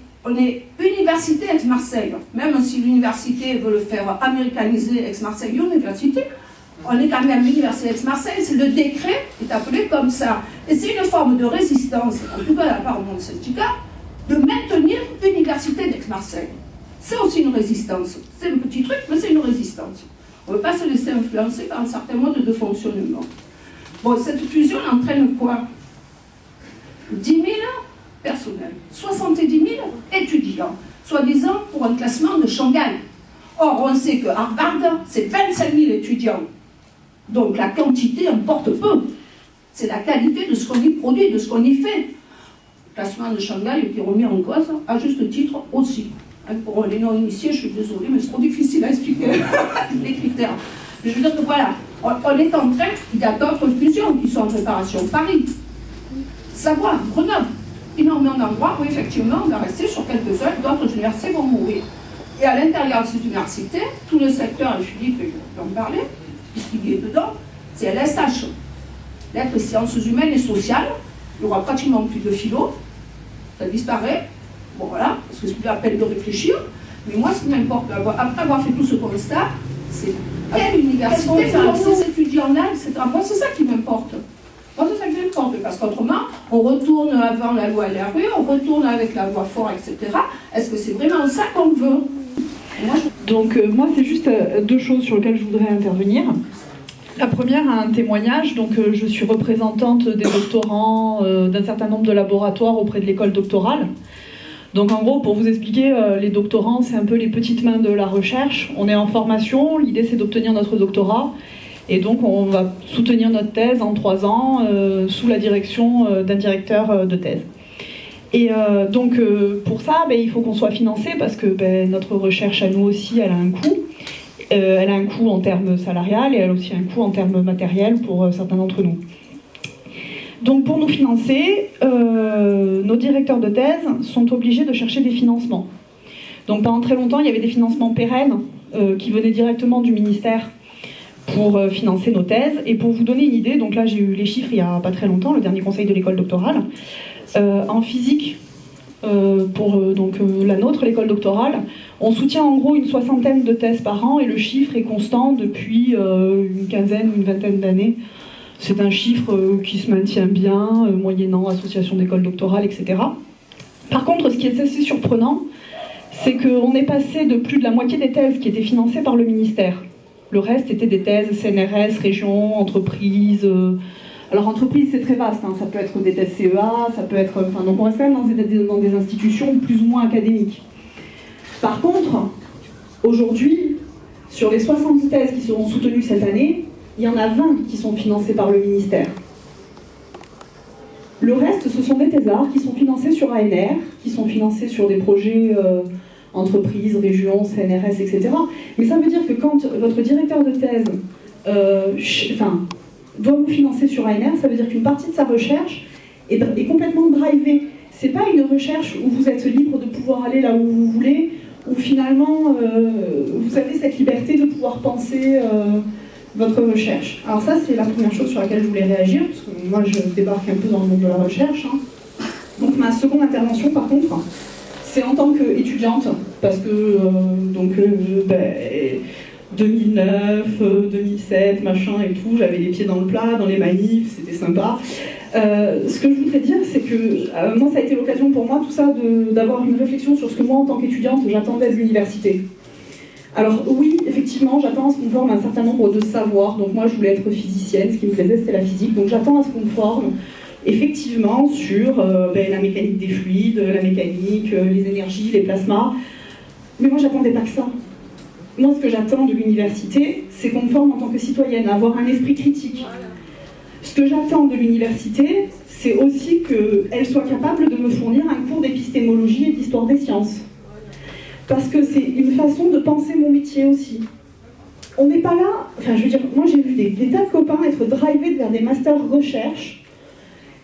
université ex-Marseille, même si l'université veut le faire américaniser ex-Marseille Université, on est quand même l'université ex-Marseille, c'est le décret qui est appelé comme ça. Et c'est une forme de résistance, en tout cas de la part de mon syndicat, de maintenir l'université d'ex-Marseille. C'est aussi une résistance. C'est un petit truc, mais c'est une résistance. On ne veut pas se laisser influencer par un certain mode de fonctionnement. Bon, cette fusion entraîne quoi? 10 000 personnels, 70 000 étudiants, soi-disant pour un classement de Shanghai. Or, on sait que Harvard, c'est 25 000 étudiants. Donc la quantité importe peu. c'est la qualité de ce qu'on y produit, de ce qu'on y fait. Le classement de Shanghai qui est remis en cause, à juste titre aussi. Pour les non-initiés, je suis désolée, mais c'est trop difficile à expliquer les critères. Mais je veux dire que voilà, on est en train, il y a d'autres fusions qui sont en préparation. Paris, Savoie, Grenoble, énormément d'endroits où effectivement on va rester sur quelques-uns, d'autres universités vont mourir. Et à l'intérieur de ces universités, tout le secteur, et Philippe peut en parler, puisqu'il est dedans, c'est LSH, lettres, sciences humaines et sociales. Il n'y aura pratiquement plus de philo, ça disparaît. Bon voilà, parce que c'est plus la peine de réfléchir. Mais moi, ce qui m'importe, après avoir fait tout ce constat, c'est quelle université, ces étudiants-là, etc. Moi, c'est ça qui m'importe. Moi, c'est ça qui m'importe, parce qu'autrement, on retourne avant la loi LRU, on retourne avec la loi Fort, etc. Est-ce que c'est vraiment ça qu'on veut? Moi, c'est juste deux choses sur lesquelles je voudrais intervenir. La première, un témoignage. Donc, je suis représentante des doctorants d'un certain nombre de laboratoires auprès de l'école doctorale. Donc, en gros, pour vous expliquer, les doctorants, c'est un peu les petites mains de la recherche. On est en formation, l'idée, c'est d'obtenir notre doctorat. Et donc, on va soutenir notre thèse en 3 ans sous la direction d'un directeur de thèse. Et pour ça, il faut qu'on soit financé parce que notre recherche à nous aussi, elle a un coût. Elle a un coût en termes salarial et elle a aussi un coût en termes matériels pour certains d'entre nous. Donc pour nous financer, nos directeurs de thèse sont obligés de chercher des financements. Donc pendant très longtemps, il y avait des financements pérennes qui venaient directement du ministère pour financer nos thèses. Et pour vous donner une idée, donc là j'ai eu les chiffres il n'y a pas très longtemps, le dernier conseil de l'école doctorale, en physique, pour la nôtre, l'école doctorale, on soutient en gros une 60aine de thèses par an et le chiffre est constant depuis une quinzaine, une vingtaine d'années. C'est un chiffre qui se maintient bien, moyennant association d'écoles doctorales, etc. Par contre, ce qui est assez surprenant, c'est qu'on est passé de plus de la moitié des thèses qui étaient financées par le ministère. Le reste était des thèses CNRS, régions, entreprises. Alors entreprise, c'est très vaste, hein. Ça peut être des thèses CEA, ça peut être... donc on reste quand même dans des institutions plus ou moins académiques. Par contre, aujourd'hui, sur les 70 thèses qui seront soutenues cette année, il y en a 20 qui sont financées par le ministère. Le reste, ce sont des thésards qui sont financés sur ANR, qui sont financés sur des projets entreprises, régions, CNRS, etc. Mais ça veut dire que quand votre directeur de thèse doit vous financer sur ANR, ça veut dire qu'une partie de sa recherche est complètement drivée. C'est pas une recherche où vous êtes libre de pouvoir aller là où vous voulez, où finalement vous avez cette liberté de pouvoir penser votre recherche. Alors ça, c'est la première chose sur laquelle je voulais réagir, parce que moi je débarque un peu dans le monde de la recherche. Hein. Donc ma seconde intervention, par contre, c'est en tant qu'étudiante, parce que 2009, 2007, machin et tout, j'avais les pieds dans le plat, dans les manifs, c'était sympa. Ce que je voudrais dire, c'est que moi, ça a été l'occasion pour moi, tout ça, d'avoir une réflexion sur ce que moi, en tant qu'étudiante, j'attendais de l'université. Alors oui, effectivement, j'attends à ce qu'on me forme un certain nombre de savoirs. Donc moi, je voulais être physicienne, ce qui me plaisait, c'était la physique. Donc j'attends à ce qu'on me forme, effectivement, sur la mécanique des fluides, la mécanique, les énergies, les plasmas. Mais moi, j'attendais pas que ça. Moi, ce que j'attends de l'université, c'est qu'on me forme en tant que citoyenne, à avoir un esprit critique. Ce que j'attends de l'université, c'est aussi qu'elle soit capable de me fournir un cours d'épistémologie et d'histoire des sciences. Parce que c'est une façon de penser mon métier aussi. On n'est pas là... Enfin, je veux dire, moi j'ai vu des tas de copains être drivés vers des masters recherche.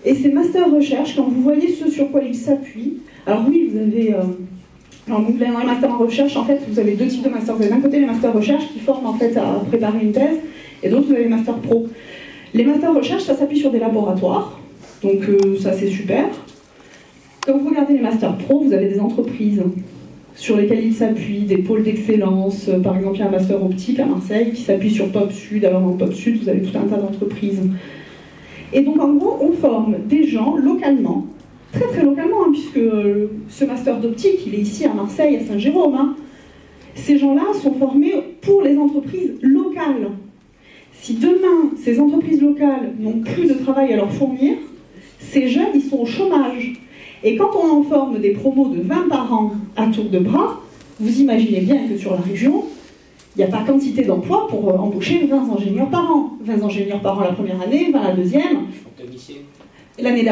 Et ces masters recherche, quand vous voyez ce sur quoi ils s'appuient... Alors oui, vous avez... dans les masters en recherche, en fait, vous avez deux types de masters. Vous avez d'un côté les masters recherche qui forment en fait à préparer une thèse, et d'autres, vous avez les masters pro. Les masters recherche, ça s'appuie sur des laboratoires, donc ça c'est super. Quand vous regardez les masters pro, vous avez des entreprises sur lesquelles ils s'appuient, des pôles d'excellence. Par exemple, il y a un master optique à Marseille qui s'appuie sur Pop Sud. Alors dans Pop Sud, vous avez tout un tas d'entreprises. Et donc en gros, on forme des gens localement, très très localement, hein, puisque ce master d'optique, il est ici à Marseille, à Saint-Jérôme. Hein. Ces gens-là sont formés pour les entreprises locales. Si demain, ces entreprises locales n'ont plus de travail à leur fournir, ces jeunes, ils sont au chômage. Et quand on en forme des promos de 20 par an à tour de bras, vous imaginez bien que sur la région, il n'y a pas quantité d'emplois pour embaucher 20 ingénieurs par an. 20 ingénieurs par an la première année, 20 la deuxième. technicien. L'année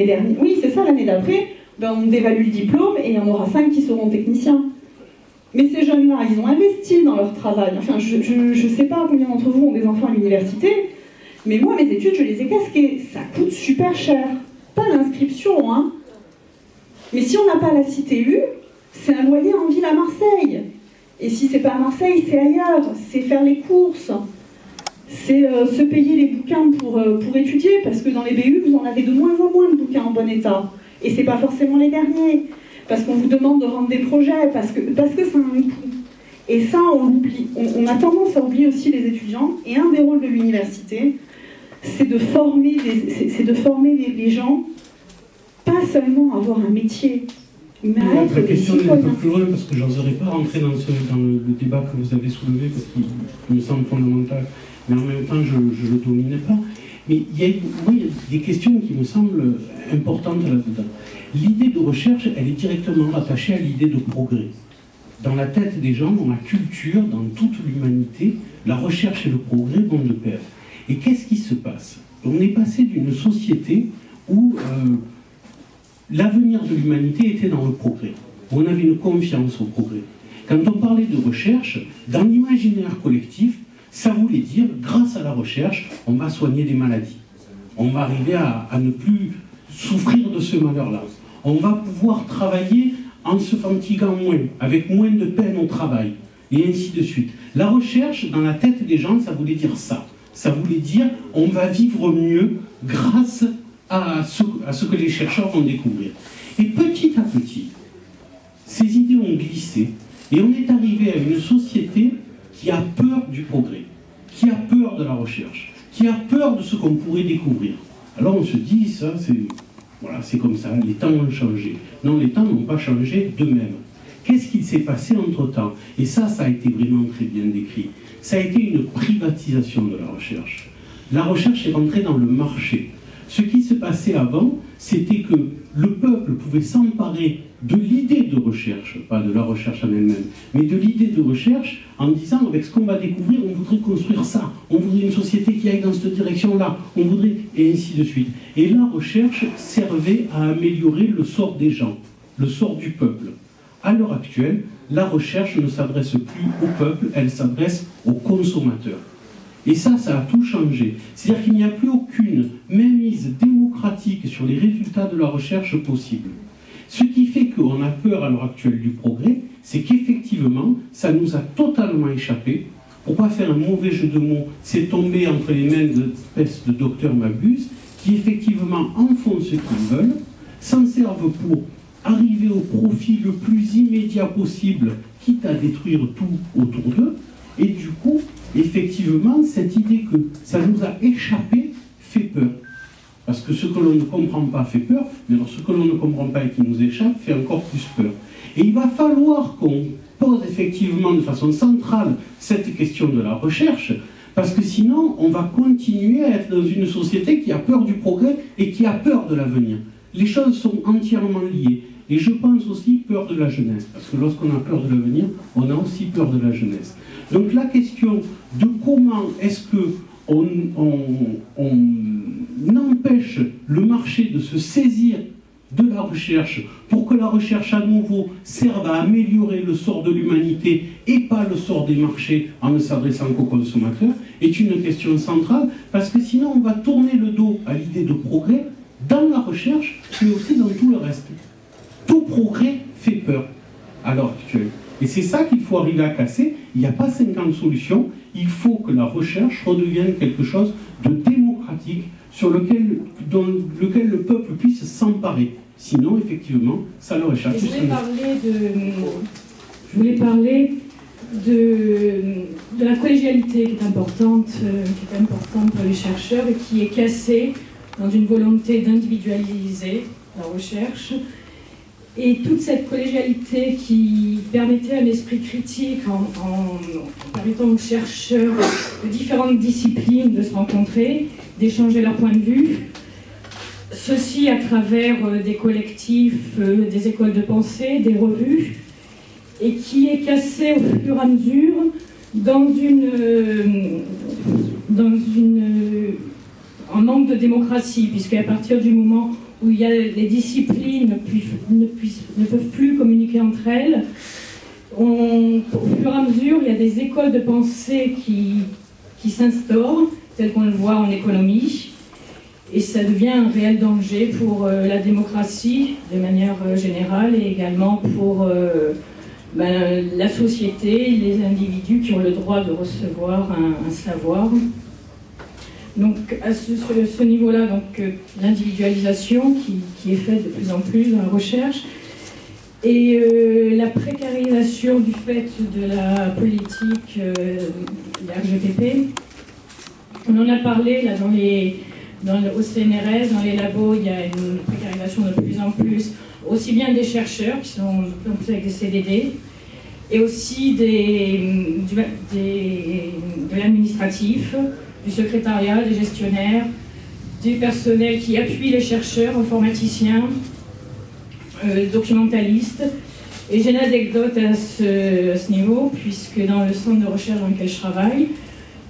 dernière, oui, c'est ça, l'année d'après, ben, on dévalue le diplôme et il y en aura 5 qui seront techniciens. Mais ces jeunes-là, ils ont investi dans leur travail. Enfin, je ne sais pas combien d'entre vous ont des enfants à l'université, mais moi, mes études, je les ai casquées. Ça coûte super cher. Pas l'inscription, hein. Mais si on n'a pas la CTU, c'est un loyer en ville à Marseille. Et si c'est pas à Marseille, c'est ailleurs. C'est faire les courses. C'est se payer les bouquins pour étudier, parce que dans les BU, vous en avez de moins en moins de bouquins en bon état. Et c'est pas forcément les derniers. Parce qu'on vous demande de rendre des projets, parce que ça a un coût. Et ça, on l'oublie. On a tendance à oublier aussi les étudiants. Et un des rôles de l'université, c'est de former les gens, pas seulement à avoir un métier, mais à être la des question est un citoyens. peu plus loin, parce que je n'oserais pas rentrer dans le débat que vous avez soulevé, parce qu'il me semble fondamental, mais en même temps, je ne le domine pas. Mais il y a des questions qui me semblent importantes là-dedans. L'idée de recherche, elle est directement rattachée à l'idée de progrès. Dans la tête des gens, dans la culture, dans toute l'humanité, la recherche et le progrès vont de pair. Et qu'est-ce qui se passe? On est passé d'une société où l'avenir de l'humanité était dans le progrès. On avait une confiance au progrès. Quand on parlait de recherche, dans l'imaginaire collectif, ça voulait dire, grâce à la recherche, on va soigner des maladies. On va arriver à ne plus souffrir de ce malheur-là. On va pouvoir travailler en se fatiguant moins, avec moins de peine au travail, et ainsi de suite. La recherche, dans la tête des gens, ça voulait dire ça. Ça voulait dire, on va vivre mieux grâce à ce que les chercheurs vont découvrir. Et petit à petit, ces idées ont glissé, et on est arrivé à une société qui a peur du progrès, qui a peur de la recherche, qui a peur de ce qu'on pourrait découvrir. Alors on se dit, ça, c'est comme ça, les temps ont changé. Non, les temps n'ont pas changé d'eux-mêmes. Qu'est-ce qui s'est passé entre-temps? Et ça a été vraiment très bien décrit. Ça a été une privatisation de la recherche. La recherche est rentrée dans le marché. Ce qui se passait avant, c'était que le peuple pouvait s'emparer de l'idée de recherche, pas de la recherche en elle-même, mais de l'idée de recherche en disant, avec ce qu'on va découvrir, on voudrait construire ça, on voudrait une société qui aille dans cette direction-là, on voudrait, et ainsi de suite. Et la recherche servait à améliorer le sort des gens, le sort du peuple. À l'heure actuelle, la recherche ne s'adresse plus au peuple, elle s'adresse aux consommateurs. Et ça a tout changé. C'est-à-dire qu'il n'y a plus aucune mainmise démocratique sur les résultats de la recherche possible. Ce qui fait qu'on a peur à l'heure actuelle du progrès, c'est qu'effectivement, ça nous a totalement échappé. Pour ne pas faire un mauvais jeu de mots, c'est tombé entre les mains d'espèces de docteurs Mabuse, qui effectivement en font ce qu'ils veulent, s'en servent pour arriver au profit le plus immédiat possible, quitte à détruire tout autour d'eux, et du coup, effectivement, cette idée que ça nous a échappé fait peur. Parce que ce que l'on ne comprend pas fait peur, mais alors ce que l'on ne comprend pas et qui nous échappe fait encore plus peur. Et il va falloir qu'on pose effectivement de façon centrale cette question de la recherche, parce que sinon, on va continuer à être dans une société qui a peur du progrès et qui a peur de l'avenir. Les choses sont entièrement liées. Et je pense aussi peur de la jeunesse, parce que lorsqu'on a peur de l'avenir, on a aussi peur de la jeunesse. Donc la question de comment est-ce qu'on empêche le marché de se saisir de la recherche pour que la recherche à nouveau serve à améliorer le sort de l'humanité et pas le sort des marchés en ne s'adressant qu'aux consommateurs, est une question centrale, parce que sinon on va tourner le dos à l'idée de progrès dans la recherche, mais aussi dans tout le reste. Tout progrès fait peur à l'heure actuelle. Et c'est ça qu'il faut arriver à casser. Il n'y a pas 50 solutions. Il faut que la recherche redevienne quelque chose de démocratique dont le peuple puisse s'emparer. Sinon, effectivement, ça leur échappe. Je voulais parler de la collégialité qui est importante pour les chercheurs et qui est cassée dans une volonté d'individualiser la recherche. Et toute cette collégialité qui permettait un esprit critique en permettant aux chercheurs de différentes disciplines de se rencontrer, d'échanger leurs points de vue, ceci à travers des collectifs, des écoles de pensée, des revues, et qui est cassé au fur et à mesure en un manque de démocratie, puisqu'à partir du moment où il y a les disciplines ne peuvent plus communiquer entre elles, au fur et à mesure, il y a des écoles de pensée qui s'instaurent, telles qu'on le voit en économie, et ça devient un réel danger pour la démocratie de manière générale et également pour la société, les individus qui ont le droit de recevoir un savoir. Donc à ce niveau-là, l'individualisation qui est faite de plus en plus dans la recherche, et la précarisation du fait de la politique de la RGPP. On en a parlé là au CNRS, dans les labos, il y a une précarisation de plus en plus, aussi bien des chercheurs qui sont de plus en plus avec des CDD, et aussi de l'administratif, du secrétariat, des gestionnaires, du personnel qui appuie les chercheurs, informaticiens, documentalistes. Et j'ai une anecdote à ce niveau, puisque dans le centre de recherche dans lequel je travaille,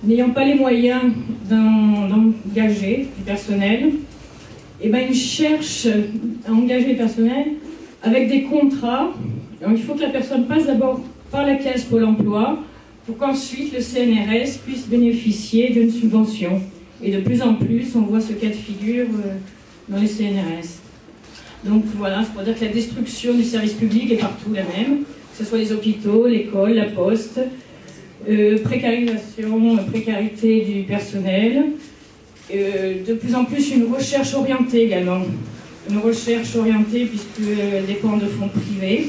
n'ayant pas les moyens d'engager du personnel, ils cherchent à engager le personnel avec des contrats. Alors, il faut que la personne passe d'abord par la case Pôle emploi pour qu'ensuite le CNRS puisse bénéficier d'une subvention. Et de plus en plus, on voit ce cas de figure dans les CNRS. Donc voilà, c'est pour dire que la destruction du service public est partout la même, que ce soit les hôpitaux, l'école, la poste, précarisation, précarité du personnel, de plus en plus une recherche orientée également. Une recherche orientée puisqu'elle dépend de fonds privés.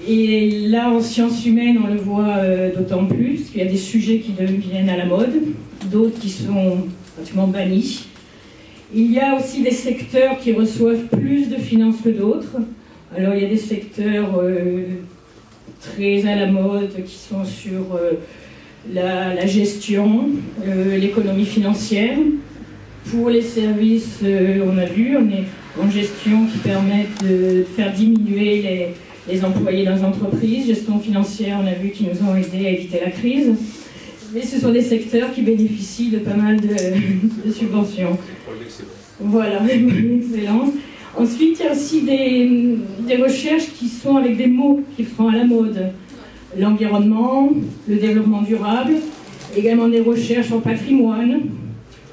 Et là, en sciences humaines, on le voit d'autant plus, parce qu'il y a des sujets qui deviennent à la mode, d'autres qui sont pratiquement bannis. Il y a aussi des secteurs qui reçoivent plus de finances que d'autres. Alors, il y a des secteurs très à la mode qui sont sur la gestion, l'économie financière. Pour les services, on a vu, on est en gestion qui permettent de faire diminuer les employés dans les entreprises. Gestion financière, on a vu, qui nous ont aidés à éviter la crise. Mais ce sont des secteurs qui bénéficient de pas mal de subventions. Voilà, l'excellence. Ensuite, il y a aussi des recherches qui sont avec des mots qui sont à la mode. L'environnement, le développement durable, également des recherches en patrimoine,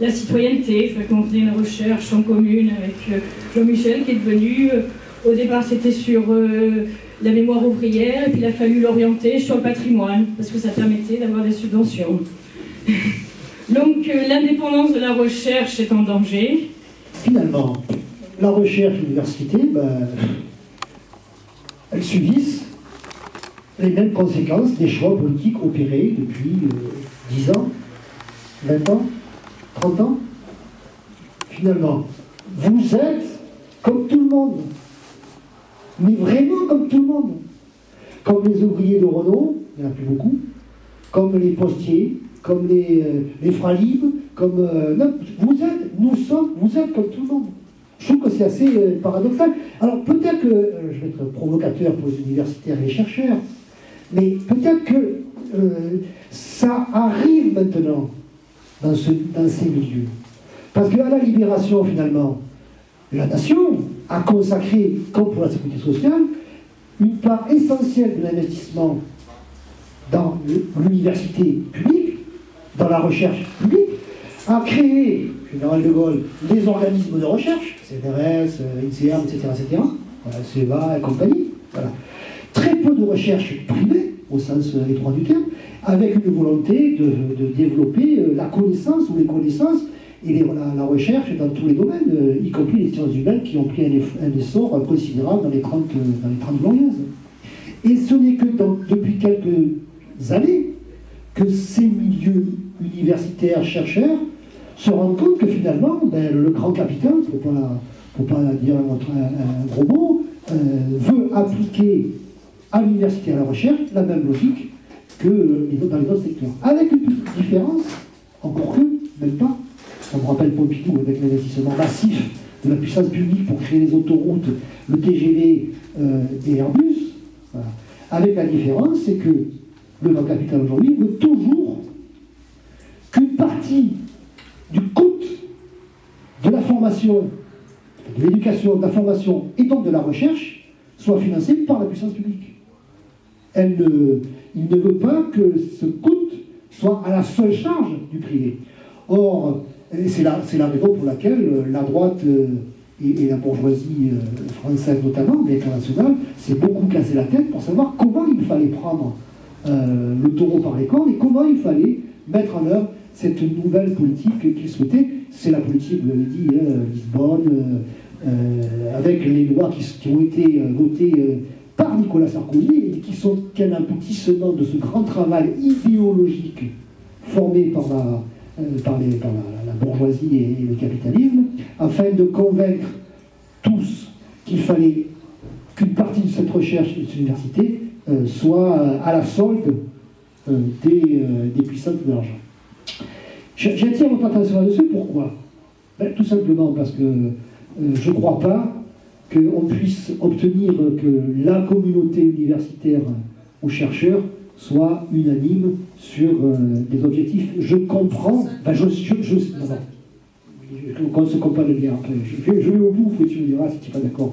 la citoyenneté. Il faut qu'on fasse une recherche en commune avec Jean-Michel qui est devenu, au départ c'était sur la mémoire ouvrière, et puis il a fallu l'orienter sur le patrimoine, parce que ça permettait d'avoir des subventions. Donc l'indépendance de la recherche est en danger. Finalement, la recherche et l'université, elles subissent les mêmes conséquences des choix politiques opérés depuis 10 ans, 20 ans, 30 ans. Finalement, vous êtes comme tout le monde. Mais vraiment comme tout le monde. Comme les ouvriers de Renault, il n'y en a plus beaucoup, comme les postiers, comme les fralibes, comme... non, vous êtes comme tout le monde. Je trouve que c'est assez paradoxal. Alors peut-être que, je vais être provocateur pour les universitaires et les chercheurs, mais peut-être que ça arrive maintenant dans ces milieux. Parce qu'à la libération, finalement, la nation a consacré, comme pour la sécurité sociale, une part essentielle de l'investissement dans l'université publique, dans la recherche publique, a créé, général de Gaulle, des organismes de recherche, CNRS, INSEAD, etc., voilà, CEVA et compagnie. Voilà. Très peu de recherche privée, au sens étroit du terme, avec une volonté de développer la connaissance ou les connaissances et la recherche dans tous les domaines, y compris les sciences humaines qui ont pris un essor considérable dans les 30 glorieuses. Et ce n'est que depuis quelques années que ces milieux universitaires, chercheurs, se rendent compte que finalement, le grand capital, pour pas dire un gros mot, veut appliquer à l'université et à la recherche la même logique que dans les autres secteurs. Avec une petite différence, encore que, même pas, ça me rappelle Pompidou avec l'investissement massif de la puissance publique pour créer les autoroutes, le TGV et Airbus. Voilà. Avec la différence, c'est que le grand capital aujourd'hui veut toujours qu'une partie du coût de la formation, de l'éducation, de la formation et donc de la recherche soit financé par la puissance publique. Il ne veut pas que ce coût soit à la seule charge du privé. Or, c'est la raison pour laquelle la droite et la bourgeoisie française notamment, mais internationale, s'est beaucoup cassé la tête pour savoir comment il fallait prendre le taureau par les cornes et comment il fallait mettre en œuvre cette nouvelle politique qu'ils souhaitaient. C'est la politique, vous l'avez dit, Lisbonne, avec les lois qui ont été votées par Nicolas Sarkozy et qui sont qu'un aboutissement de ce grand travail idéologique formé par la bourgeoisie et le capitalisme, afin de convaincre tous qu'il fallait qu'une partie de cette recherche et de cette université soit à la solde des puissances de l'argent. J'attire votre attention là-dessus, pourquoi? Tout simplement parce que je ne crois pas qu'on puisse obtenir que la communauté universitaire ou chercheurs soit unanime sur des objectifs. Je comprends, on se comprend bien, je vais au bout, tu me diras si tu n'es pas d'accord.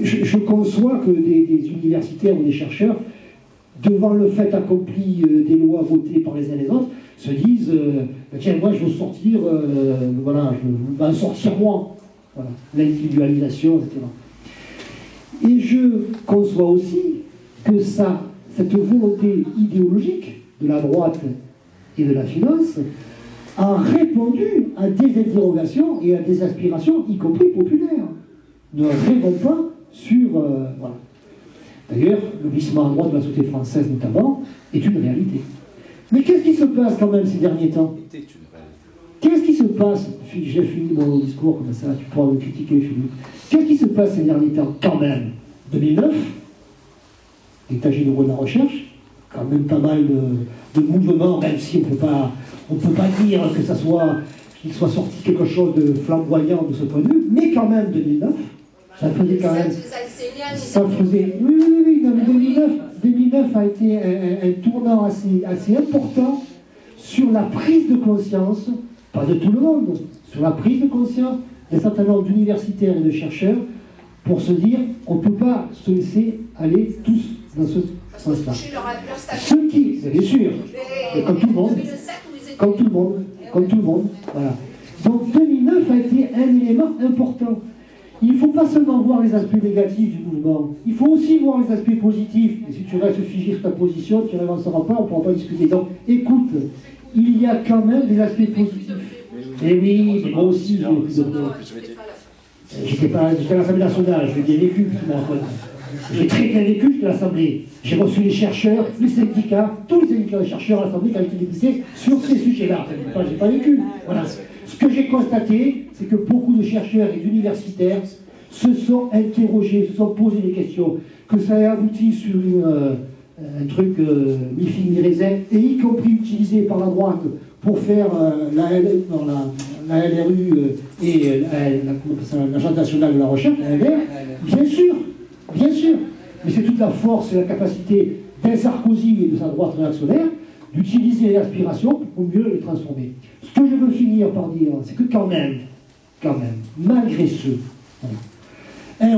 Je conçois que des universitaires ou des chercheurs, devant le fait accompli des lois votées par les uns et les autres, se disent tiens, moi je veux sortir, voilà, je vais en sortir moi. Voilà, l'individualisation, etc. Et je conçois aussi que cette volonté idéologique de la droite et de la finance a répondu à des interrogations et à des aspirations, y compris populaires. Ne rêvons pas sur... voilà. D'ailleurs, le glissement à droite de la société française, notamment, est une réalité. Mais qu'est-ce qui se passe quand même ces derniers temps? Qu'est-ce qui se passe? J'ai fini mon discours comme ça, tu pourras me critiquer, Philippe. Qu'est-ce qui se passe ces derniers temps quand même? 2009, l'état général de la recherche, quand même pas mal de mouvements, même si on ne peut pas dire qu'il soit sorti quelque chose de flamboyant de ce point de vue, mais quand même 2009, ça faisait quand même... Ça faisait... Oui, non, mais 2009 a été un tournant assez important sur la prise de conscience, pas de tout le monde, sur la prise de conscience d'un certain nombre d'universitaires et de chercheurs pour se dire on ne peut pas se laisser aller tous dans ce sens-là. Ceux qui, bien sûr, comme tout le monde, voilà. Donc 2009 a été un élément important. Il ne faut pas seulement voir les aspects négatifs du mouvement, il faut aussi voir les aspects positifs. Et si tu restes figé sur ta position, tu n'avanceras pas, on ne pourra pas discuter. Donc écoute, il y a quand même des aspects positifs. Et oui, mais moi aussi, j'étais à l'Assemblée nationale, je l'ai bien vécu, j'ai très bien vécu à l'Assemblée. J'ai reçu les chercheurs, les syndicats, tous les syndicats de chercheurs à l'Assemblée qui ont été députés sur ces sujets-là. Moi, je n'ai pas vécu. Voilà. Ce que j'ai constaté, c'est que beaucoup de chercheurs et d'universitaires se sont interrogés, se sont posés des questions, que ça ait abouti sur un truc mi-figue, mi-raisin, et y compris utilisé par la droite pour faire la LRU et l'Agence nationale de la recherche, la LR, bien sûr, mais c'est toute la force et la capacité d'un Sarkozy et de sa droite réactionnaire d'utiliser les aspirations pour mieux les transformer. Ce que je veux finir par dire, c'est que quand même, malgré voilà,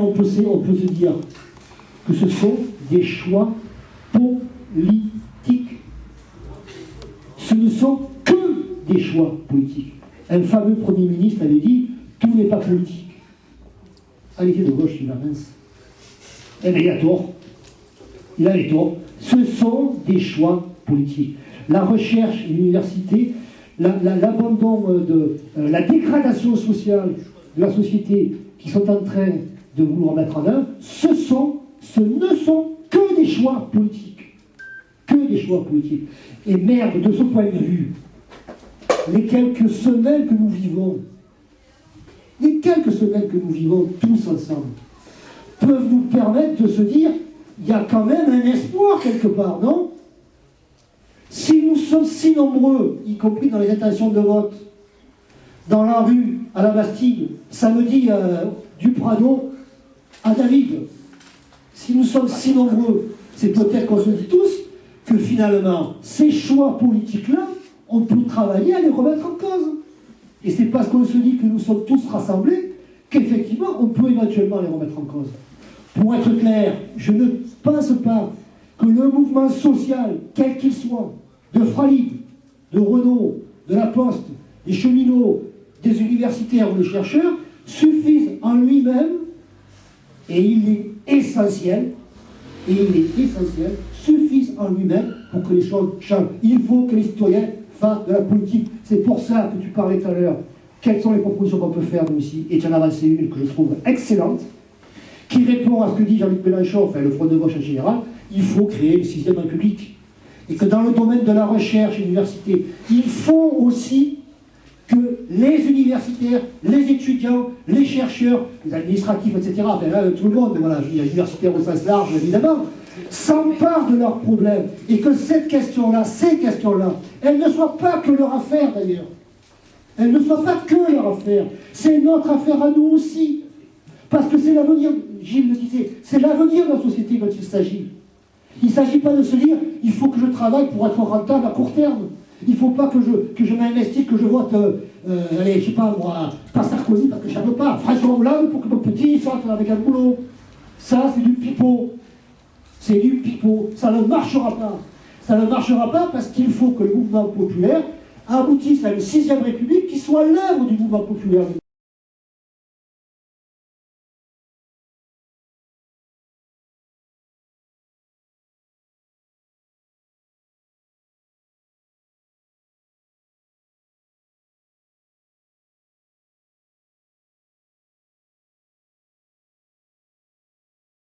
on peut se dire que ce sont des choix politiques. Ce ne sont que des choix politiques. Un fameux Premier ministre avait dit « tout n'est pas politique ». À l'effet de gauche, il a mince. Eh bien, il a tort. Il avait tort. Ce sont des choix politiques. La recherche et l'université, l'abandon la dégradation sociale de la société qui sont en train de vouloir mettre en œuvre, ce ne sont que des choix politiques. Que des choix politiques. Et merde, de ce point de vue, les quelques semaines que nous vivons tous ensemble, peuvent nous permettre de se dire, il y a quand même un espoir quelque part, non? Si nous sommes si nombreux, y compris dans les intentions de vote, dans la rue, à la Bastille, samedi du Prado, à David, si nous sommes si nombreux, c'est peut-être qu'on se dit tous que finalement, ces choix politiques-là, on peut travailler à les remettre en cause. Et c'est parce qu'on se dit que nous sommes tous rassemblés qu'effectivement, on peut éventuellement les remettre en cause. Pour être clair, je ne pense pas que le mouvement social, quel qu'il soit, de Fralib, de Renault, de La Poste, des cheminots, des universitaires ou des chercheurs, suffise en lui-même, et il est essentiel, suffise en lui-même pour que les choses changent. Il faut que les citoyens fassent de la politique. C'est pour ça que tu parlais tout à l'heure. Quelles sont les propositions qu'on peut faire, nous, ici? Et tu en as avancé une que je trouve excellente, qui répond à ce que dit Jean-Luc Mélenchon, enfin le Front de gauche en général. Il faut créer le 6e République. Et que dans le domaine de la recherche et de l'université, il faut aussi que les universitaires, les étudiants, les chercheurs, les administratifs, etc., enfin là, tout le monde, voilà, je dis universitaires au sens large, évidemment, s'emparent de leurs problèmes. Et que cette question-là, ces questions-là, elles ne soient pas que leur affaire d'ailleurs. Elles ne soient pas que leur affaire. C'est notre affaire à nous aussi. Parce que c'est l'avenir, Gilles le disait, c'est l'avenir de la société dont il s'agit. Il ne s'agit pas de se dire, il faut que je travaille pour être rentable à court terme. Il ne faut pas que je m'investisse, que je vote, allez, je sais pas moi, pas Sarkozy parce que je ne veux pas, François Hollande pour que mon petit sorte avec un boulot. Ça, c'est du pipeau. C'est du pipeau. Ça ne marchera pas. Ça ne marchera pas parce qu'il faut que le mouvement populaire aboutisse à une 6e République qui soit l'œuvre du mouvement populaire.